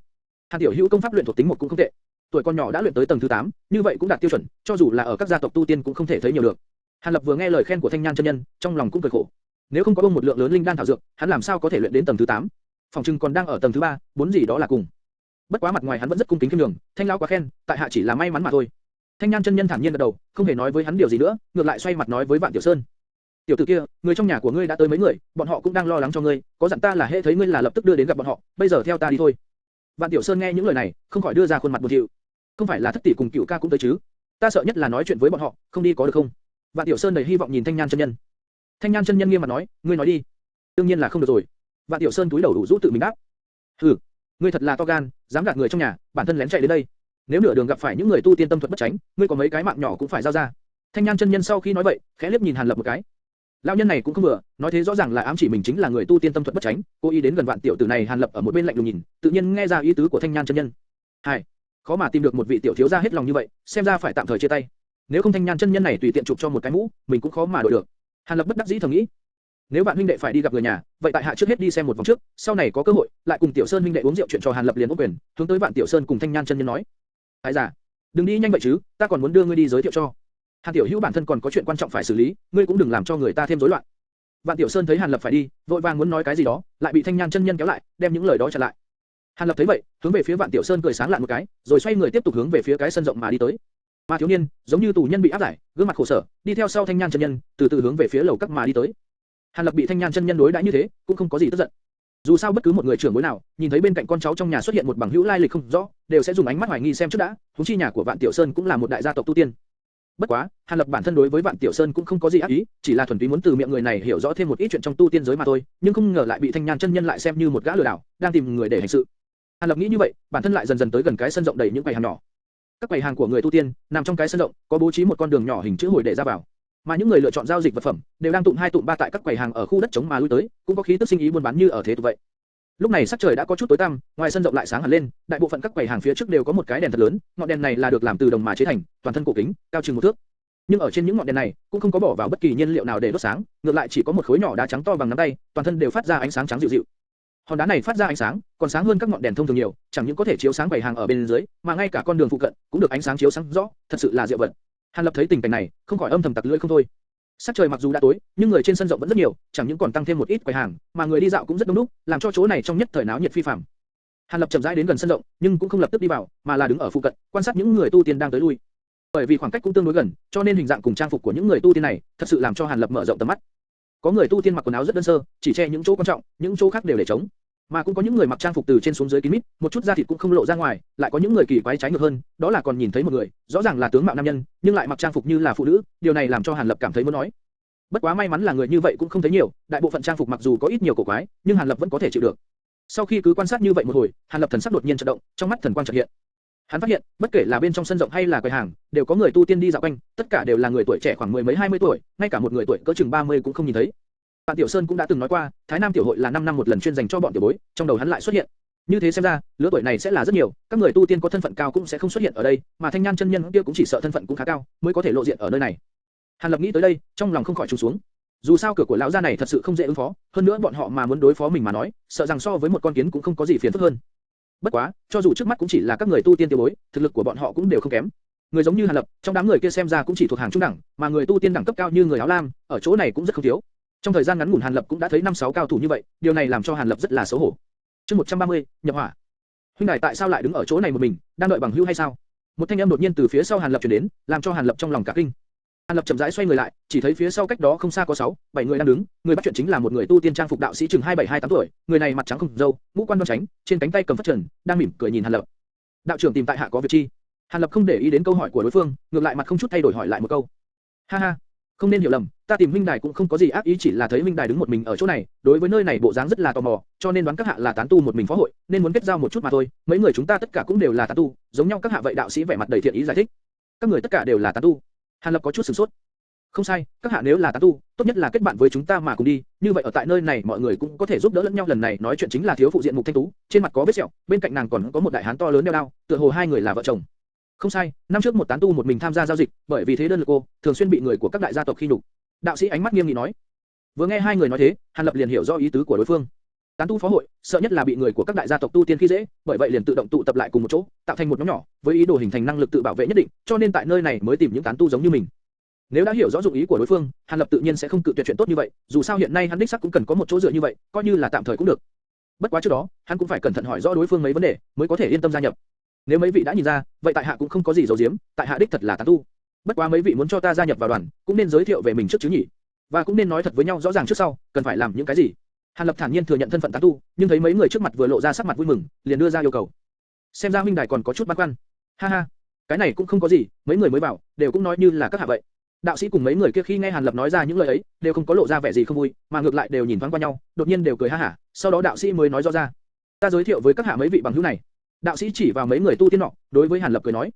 Hàn tiểu hữu công pháp luyện thuộc tính một cũng không tệ, tuổi còn nhỏ đã luyện tới tầng thứ 8, như vậy cũng đạt tiêu chuẩn, cho dù là ở các gia tộc tu tiên cũng không thể thấy nhiều được. Hàn Lập vừa nghe lời khen của Thanh Nhan chân nhân, trong lòng cũng cười khổ. Nếu không có bông một lượng lớn linh đan thảo dược, hắn làm sao có thể luyện đến tầng thứ 8? Phòng trừng còn đang ở tầng thứ 3, 4 gì đó là cùng. Bất quá mặt ngoài hắn vẫn rất cung kính khiêm nhường, Thanh lão quá khen, tại hạ chỉ là may mắn mà thôi. Thanh Nhan chân nhân thản nhiên gật đầu, không hề nói với hắn điều gì nữa, ngược lại xoay mặt nói với Vạn Tiểu Sơn: Tiểu tử kia, người trong nhà của ngươi đã tới mấy người, bọn họ cũng đang lo lắng cho ngươi, có dặn ta là hễ thấy ngươi là lập tức đưa đến gặp bọn họ, bây giờ theo ta đi thôi. Vạn Tiểu Sơn nghe những lời này, không khỏi đưa ra khuôn mặt buồn thiu. Không phải là thất tỷ cùng Cửu ca cũng tới chứ? Ta sợ nhất là nói chuyện với bọn họ, không đi có được không? Vạn Tiểu Sơn đầy hy vọng nhìn Thanh Nhan chân nhân. Thanh Nhan chân nhân nghiêm mặt nói, ngươi nói đi. Đương nhiên là không được rồi. Vạn Tiểu Sơn cúi đầu đủ rũ tự mình đáp. Hừ, ngươi thật là to gan, dám gạt người trong nhà, bản thân lén chạy đến đây. Nếu nửa đường gặp phải những người tu tiên tâm thuật bất tránh, ngươi có mấy cái mạng nhỏ cũng phải giao ra. Thanh Nhan chân nhân sau khi nói vậy, khẽ liếc nhìn Hàn Lập một cái. Lão nhân này cũng không vừa, nói thế rõ ràng là ám chỉ mình chính là người tu tiên tâm thuật bất tránh, cố ý đến gần Vạn tiểu tử này. Hàn Lập ở một bên lạnh lùng nhìn, tự nhiên nghe ra ý tứ của Thanh Nhan chân nhân. Hai, khó mà tìm được một vị tiểu thiếu gia hết lòng như vậy, xem ra phải tạm thời chia tay. Nếu không Thanh Nhan chân nhân này tùy tiện chụp cho một cái mũ, mình cũng khó mà đổi được. Hàn Lập bất đắc dĩ thầm nghĩ. Nếu Vạn huynh đệ phải đi gặp người nhà, vậy tại hạ trước hết đi xem một vòng trước, sau này có cơ hội lại cùng Tiểu Sơn huynh đệ uống rượu chuyện. Cho Hàn Lập liền ôm quyền, hướng tới Vạn Tiểu Sơn cùng Thanh Nhan chân nhân nói: Thái giả, đừng đi nhanh vậy chứ, ta còn muốn đưa ngươi đi giới thiệu cho. Hàn tiểu hữu bản thân còn có chuyện quan trọng phải xử lý, ngươi cũng đừng làm cho người ta thêm rối loạn. Vạn Tiểu Sơn thấy Hàn Lập phải đi, vội vàng muốn nói cái gì đó, lại bị Thanh Nhan chân nhân kéo lại, đem những lời đó trả lại. Hàn Lập thấy vậy, hướng về phía Vạn Tiểu Sơn cười sáng lạn một cái, rồi xoay người tiếp tục hướng về phía cái sân rộng mà đi tới. Mà thiếu niên, giống như tù nhân bị áp giải, gương mặt khổ sở, đi theo sau Thanh Nhan chân nhân, từ từ hướng về phía lầu các mà đi tới. Hàn Lập bị Thanh Nhan chân nhân đối đãi như thế, cũng không có gì tức giận. Dù sao bất cứ một người trưởng bối nào, nhìn thấy bên cạnh con cháu trong nhà xuất hiện một bằng hữu lai lịch không rõ, đều sẽ dùng ánh mắt hoài nghi xem trước đã. Huống chi nhà của Vạn Tiểu Sơn cũng là một đại gia tộc tu tiên. Bất quá, Hàn Lập bản thân đối với Vạn Tiểu Sơn cũng không có gì ác ý, chỉ là thuần túy muốn từ miệng người này hiểu rõ thêm một ít chuyện trong tu tiên giới mà thôi, nhưng không ngờ lại bị Thanh Nhan chân nhân lại xem như một gã lừa đảo, đang tìm người để hành sự. Hàn Lập nghĩ như vậy, bản thân lại dần dần tới gần cái sân rộng đầy những quầy hàng nhỏ. Các quầy hàng của người tu tiên nằm trong cái sân rộng, có bố trí một con đường nhỏ hình chữ hồi để ra vào. Mà những người lựa chọn giao dịch vật phẩm đều đang tụm hai tụm ba tại các quầy hàng ở khu đất trống mà lui tới, cũng có khí tức sinh ý buôn bán như ở thế tục vậy. Lúc này sắc trời đã có chút tối tăm, ngoài sân rộng lại sáng hẳn lên, đại bộ phận các quầy hàng phía trước đều có một cái đèn thật lớn, ngọn đèn này là được làm từ đồng mà chế thành, toàn thân cổ kính, cao chừng 1 thước. Nhưng ở trên những ngọn đèn này cũng không có bỏ vào bất kỳ nhiên liệu nào để đốt sáng, ngược lại chỉ có một khối nhỏ đá trắng to bằng nắm tay, toàn thân đều phát ra ánh sáng trắng dịu dịu. Hòn đá này phát ra ánh sáng, còn sáng hơn các ngọn đèn thông thường nhiều, chẳng những có thể chiếu sáng quầy hàng ở bên dưới, mà ngay cả con đường phụ cận cũng được ánh sáng chiếu sáng rõ, thật sự là diệu vật. Hàn Lập thấy tình cảnh này, không khỏi âm thầm tặc lưỡi không thôi. Sắc trời mặc dù đã tối, nhưng người trên sân rộng vẫn rất nhiều, chẳng những còn tăng thêm một ít quầy hàng, mà người đi dạo cũng rất đông đúc, làm cho chỗ này trong nhất thời náo nhiệt phi phàm. Hàn Lập chậm rãi đến gần sân rộng, nhưng cũng không lập tức đi vào, mà là đứng ở phụ cận, quan sát những người tu tiên đang tới lui. Bởi vì khoảng cách cũng tương đối gần, cho nên hình dạng cùng trang phục của những người tu tiên này, thật sự làm cho Hàn Lập mở rộng tầm mắt. Có người tu tiên mặc quần áo rất đơn sơ, chỉ che những chỗ quan trọng, những chỗ khác đều để trống. Mà cũng có những người mặc trang phục từ trên xuống dưới kín mít, một chút da thịt cũng không lộ ra ngoài, lại có những người kỳ quái trái ngược hơn, đó là còn nhìn thấy một người, rõ ràng là tướng mạo nam nhân, nhưng lại mặc trang phục như là phụ nữ, điều này làm cho Hàn Lập cảm thấy muốn nói. Bất quá may mắn là người như vậy cũng không thấy nhiều, đại bộ phận trang phục mặc dù có ít nhiều cổ quái, nhưng Hàn Lập vẫn có thể chịu được. Sau khi cứ quan sát như vậy một hồi, Hàn Lập thần sắc đột nhiên chợt động, trong mắt thần quang chợt hiện. Hắn phát hiện, bất kể là bên trong sân rộng hay là quầy hàng, đều có người tu tiên đi dạo quanh, tất cả đều là người tuổi trẻ khoảng 10 mấy 20 tuổi, ngay cả một người tuổi cỡ chừng 30 cũng không nhìn thấy. Vạn Tiểu Sơn cũng đã từng nói qua, Thái Nam tiểu hội là 5 năm một lần chuyên dành cho bọn tiểu bối, trong đầu hắn lại xuất hiện. Như thế xem ra, lứa tuổi này sẽ là rất nhiều, các người tu tiên có thân phận cao cũng sẽ không xuất hiện ở đây, mà Thanh Nhan chân nhân kia cũng chỉ sợ thân phận cũng khá cao, mới có thể lộ diện ở nơi này. Hàn Lập nghĩ tới đây, trong lòng không khỏi trùng xuống. Dù sao cửa của lão gia này thật sự không dễ ứng phó, hơn nữa bọn họ mà muốn đối phó mình mà nói, sợ rằng so với một con kiến cũng không có gì phiền phức hơn. Bất quá, cho dù trước mắt cũng chỉ là các người tu tiên tiểu bối, thực lực của bọn họ cũng đều không kém. Người giống như Hàn Lập, trong đám người kia xem ra cũng chỉ thuộc hàng trung đẳng, mà người tu tiên đẳng cấp cao như người áo lam, ở chỗ này cũng rất không thiếu. Trong thời gian ngắn ngủn Hàn Lập cũng đã thấy 5-6 cao thủ như vậy, điều này làm cho Hàn Lập rất là xấu hổ. Chương 130, nhập hỏa. Huynh đài tại sao lại đứng ở chỗ này một mình, đang đợi bằng hữu hay sao? Một thanh âm đột nhiên từ phía sau Hàn Lập truyền đến, làm cho Hàn Lập trong lòng cả kinh. Hàn Lập chậm rãi xoay người lại, chỉ thấy phía sau cách đó không xa có 6-7 người đang đứng, người bắt chuyện chính là một người tu tiên trang phục đạo sĩ chừng 27-28 tuổi, người này mặt trắng không râu, ngũ quan đoan chánh, trên cánh tay cầm phất trần, đang mỉm cười nhìn Hàn Lập. Đạo trưởng tìm tại hạ có việc chi? Hàn Lập không để ý đến câu hỏi của đối phương, ngược lại mặt không chút thay đổi hỏi lại một câu. Ha ha, không nên hiểu lầm, ta tìm huynh đài cũng không có gì ác ý, chỉ là thấy huynh đài đứng một mình ở chỗ này, đối với nơi này bộ dáng rất là tò mò, cho nên đoán các hạ là tán tu một mình phó hội, nên muốn kết giao một chút mà thôi. Mấy người chúng ta tất cả cũng đều là tán tu, giống nhau các hạ vậy. Đạo sĩ vẻ mặt đầy thiện ý giải thích. Các người tất cả đều là tán tu? Hàn Lập có chút sửng sốt. Không sai, các hạ nếu là tán tu, tốt nhất là kết bạn với chúng ta mà cùng đi, như vậy ở tại nơi này mọi người cũng có thể giúp đỡ lẫn nhau. Lần này nói chuyện chính là thiếu phụ diện Mục Thanh Tú, trên mặt có vết sẹo, bên cạnh nàng còn có một đại hán to lớn đeo đao, tựa hồ hai người là vợ chồng. Không sai, năm trước một tán tu một mình tham gia giao dịch, bởi vì thế đơn lực cô, thường xuyên bị người của các đại gia tộc khi nhục. Đạo sĩ ánh mắt nghiêm nghị nói. Vừa nghe hai người nói thế, Hàn Lập liền hiểu rõ ý tứ của đối phương. Tán tu phó hội, sợ nhất là bị người của các đại gia tộc tu tiên khi dễ, bởi vậy liền tự động tụ tập lại cùng một chỗ, tạo thành một nhóm nhỏ, với ý đồ hình thành năng lực tự bảo vệ nhất định, cho nên tại nơi này mới tìm những tán tu giống như mình. Nếu đã hiểu rõ dụng ý của đối phương, Hàn Lập tự nhiên sẽ không cự tuyệt chuyện tốt như vậy, dù sao hiện nay hắn đích xác cũng cần có một chỗ dựa như vậy, coi như là tạm thời cũng được. Bất quá trước đó, hắn cũng phải cẩn thận hỏi rõ đối phương mấy vấn đề, mới có thể yên tâm gia nhập. Nếu mấy vị đã nhìn ra, vậy tại hạ cũng không có gì giấu giếm, tại hạ đích thật là tán tu. Bất quá mấy vị muốn cho ta gia nhập vào đoàn, cũng nên giới thiệu về mình trước chứ nhỉ? Và cũng nên nói thật với nhau rõ ràng trước sau, cần phải làm những cái gì. Hàn Lập thản nhiên thừa nhận thân phận tán tu, nhưng thấy mấy người trước mặt vừa lộ ra sắc mặt vui mừng, liền đưa ra yêu cầu. Xem ra huynh đài còn có chút băn khoăn. Ha ha, cái này cũng không có gì, mấy người mới vào, đều cũng nói như là các hạ vậy. Đạo sĩ cùng mấy người kia khi nghe Hàn Lập nói ra những lời ấy, đều không có lộ ra vẻ gì không vui, mà ngược lại đều nhìn thoáng qua nhau, đột nhiên đều cười ha hả. Sau đó đạo sĩ mới nói rõ ra, ta giới thiệu với các hạ mấy vị bằng hữu này. Đạo sĩ chỉ vào mấy người tu tiên nọ, đối với Hàn Lập cười nói,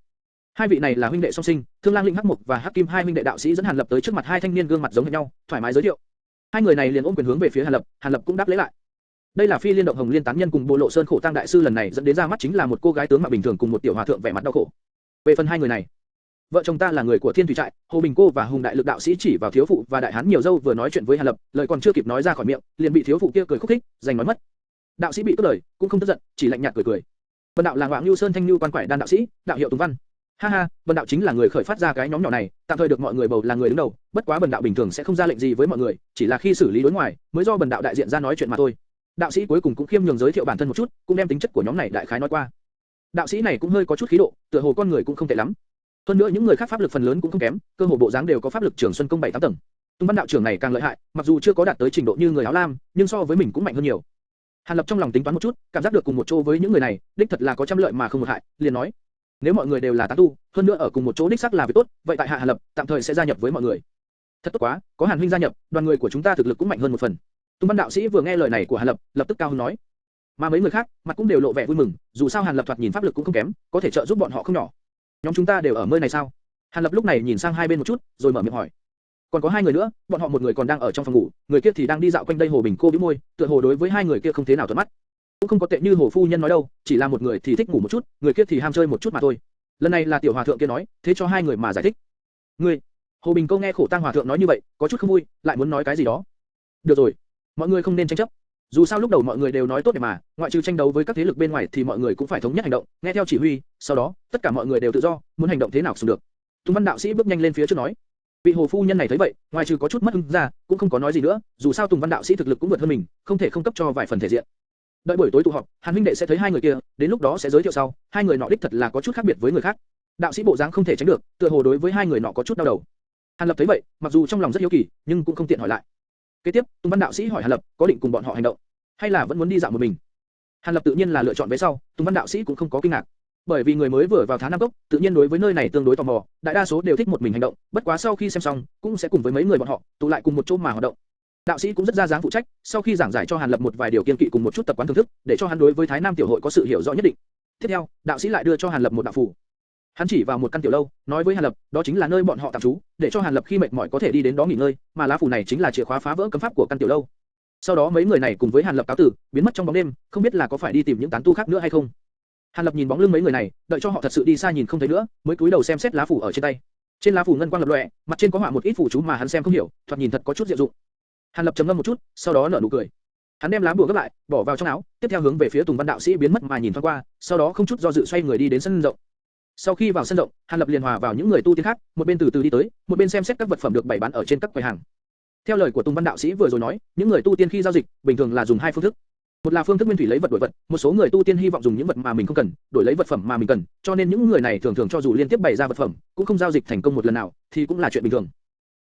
hai vị này là huynh đệ song sinh, Thương Lang Linh Hắc Mục và Hắc Kim hai huynh đệ. Đạo sĩ dẫn Hàn Lập tới trước mặt hai thanh niên gương mặt giống hệt nhau, thoải mái giới thiệu. Hai người này liền ôm quyền hướng về phía Hàn Lập cũng đáp lễ lại. Đây là Phi Liên Động Hồng Liên tán nhân cùng Bồ Lộ Sơn Khổ Tang đại sư, lần này dẫn đến ra mắt chính là một cô gái tướng mạo bình thường cùng một tiểu hòa thượng vẻ mặt đau khổ. Về phần hai người này, vợ chồng ta là người của Thiên Thủy Trại, Hồ Bình Cô và Hùng Đại Lực. Đạo sĩ chỉ vào thiếu phụ và đại hán nhiều dâu vừa nói chuyện với Hàn Lập, lời còn chưa kịp nói ra khỏi miệng, liền bị thiếu phụ kia cười khúc khích, giành nói mất. Đạo sĩ bị cướp lời, cũng không tức giận, chỉ lạnh nhạt cười cười. Bần đạo là Ngọa Nưu Sơn Thanh Nưu Quan Quải Đan đạo sĩ, đạo hiệu Tùng Văn. Ha ha, bần đạo chính là người khởi phát ra cái nhóm nhỏ này, tạm thời được mọi người bầu là người đứng đầu, bất quá bần đạo bình thường sẽ không ra lệnh gì với mọi người, chỉ là khi xử lý đối ngoài, mới do bần đạo đại diện ra nói chuyện mà thôi. Đạo sĩ cuối cùng cũng khiêm nhường giới thiệu bản thân một chút, cũng đem tính chất của nhóm này đại khái nói qua. Đạo sĩ này cũng hơi có chút khí độ, tựa hồ con người cũng không tệ lắm. Hơn nữa những người khác pháp lực phần lớn cũng không kém, cơ hồ bộ dáng đều có pháp lực Trường Xuân công 7-8 tầng. Tùng Văn đạo trưởng này càng lợi hại, mặc dù chưa có đạt tới trình độ như người áo lam, nhưng so với mình cũng mạnh hơn nhiều. Hàn Lập trong lòng tính toán một chút, cảm giác được cùng một chỗ với những người này, đích thật là có trăm lợi mà không một hại, liền nói: nếu mọi người đều là tán tu, hơn nữa ở cùng một chỗ đích xác là việc tốt, vậy tại hạ Hàn Lập tạm thời sẽ gia nhập với mọi người. Thật tốt quá, có Hàn huynh gia nhập, đoàn người của chúng ta thực lực cũng mạnh hơn một phần. Tùng Văn đạo sĩ vừa nghe lời này của Hàn Lập, lập tức cao hứng nói. Mà mấy người khác, mặt cũng đều lộ vẻ vui mừng, dù sao Hàn Lập thoạt nhìn pháp lực cũng không kém, có thể trợ giúp bọn họ không nhỏ. Nhóm chúng ta đều ở nơi này sao? Hàn Lập lúc này nhìn sang hai bên một chút, rồi mở miệng hỏi. Còn có hai người nữa, bọn họ một người còn đang ở trong phòng ngủ, người kia thì đang đi dạo quanh đây. Hồ Bình Cô bĩu môi, tựa hồ đối với hai người kia không thế nào thuận mắt. Cũng không có tệ như Hồ phu nhân nói đâu, chỉ là một người thì thích ngủ một chút, người kia thì ham chơi một chút mà thôi. Lần này là tiểu hòa thượng kia nói, thế cho hai người mà giải thích. Ngươi, Hồ Bình Câu nghe Khổ Tang hòa thượng nói như vậy, có chút không vui, lại muốn nói cái gì đó. Được rồi, mọi người không nên tranh chấp. Dù sao lúc đầu mọi người đều nói tốt để mà, ngoại trừ tranh đấu với các thế lực bên ngoài thì mọi người cũng phải thống nhất hành động, nghe theo chỉ huy. Sau đó, tất cả mọi người đều tự do, muốn hành động thế nào cũng được. Tùng Văn đạo sĩ bước nhanh lên phía trước nói. Vị Hồ phu nhân này thấy vậy, ngoài trừ có chút mất hứng ra, cũng không có nói gì nữa. Dù sao Tùng Văn đạo sĩ thực lực cũng vượt hơn mình, không thể không cấp cho vài phần thể diện. Đợi buổi tối tụ họp, Hàn huynh đệ sẽ thấy hai người kia, đến lúc đó sẽ giới thiệu sau. Hai người nọ đích thật là có chút khác biệt với người khác. Đạo sĩ bộ dáng không thể tránh được, tựa hồ đối với hai người nọ có chút đau đầu. Hàn Lập thấy vậy, mặc dù trong lòng rất hiếu kỳ, nhưng cũng không tiện hỏi lại. Kế tiếp, Tùng Văn đạo sĩ hỏi Hàn Lập, có định cùng bọn họ hành động, hay là vẫn muốn đi dạo một mình? Hàn Lập tự nhiên là lựa chọn vé sau, Tùng Văn đạo sĩ cũng không có kinh ngạc, bởi vì người mới vừa vào Thá Nam Cốc, tự nhiên đối với nơi này tương đối tò mò, đại đa số đều thích một mình hành động, bất quá sau khi xem xong, cũng sẽ cùng với mấy người bọn họ tụ lại cùng một chỗ mà hoạt động. Đạo sĩ cũng rất ra dáng phụ trách, sau khi giảng giải cho Hàn Lập một vài điều kiêng kỵ cùng một chút tập quán thưởng thức, để cho hắn đối với Thái Nam tiểu hội có sự hiểu rõ nhất định. Tiếp theo, đạo sĩ lại đưa cho Hàn Lập một đạo phù. Hắn chỉ vào một căn tiểu lâu, nói với Hàn Lập, đó chính là nơi bọn họ tạm trú, để cho Hàn Lập khi mệt mỏi có thể đi đến đó nghỉ ngơi, mà lá phù này chính là chìa khóa phá vỡ cấm pháp của căn tiểu lâu. Sau đó mấy người này cùng với Hàn Lập cáo tử, biến mất trong bóng đêm, không biết là có phải đi tìm những tán tu khác nữa hay không. Hàn Lập nhìn bóng lưng mấy người này, đợi cho họ thật sự đi xa nhìn không thấy nữa, mới cúi đầu xem xét lá phù ở trên tay. Trên lá phù ngân quang lập lòe, mặt trên có họa một ít phù chú mà hắn xem không hiểu, thoạt nhìn thật có chút diệu dụng. Hàn Lập trầm ngâm một chút, sau đó nở nụ cười. Hắn đem lá bùa gấp lại, bỏ vào trong áo, tiếp theo hướng về phía Tùng Văn đạo sĩ biến mất mà nhìn thoáng qua, sau đó không chút do dự xoay người đi đến sân rộng. Sau khi vào sân rộng, Hàn Lập liền hòa vào những người tu tiên khác, một bên từ từ đi tới, một bên xem xét các vật phẩm được bày bán ở trên các quầy hàng. Theo lời của Tùng Văn đạo sĩ vừa rồi nói, những người tu tiên khi giao dịch, bình thường là dùng hai phương thức. Một là phương thức nguyên thủy lấy vật đổi vật, một số người tu tiên hy vọng dùng những vật mà mình không cần, đổi lấy vật phẩm mà mình cần, cho nên những người này thường thường cho dù liên tiếp bày ra vật phẩm, cũng không giao dịch thành công một lần nào, thì cũng là chuyện bình thường.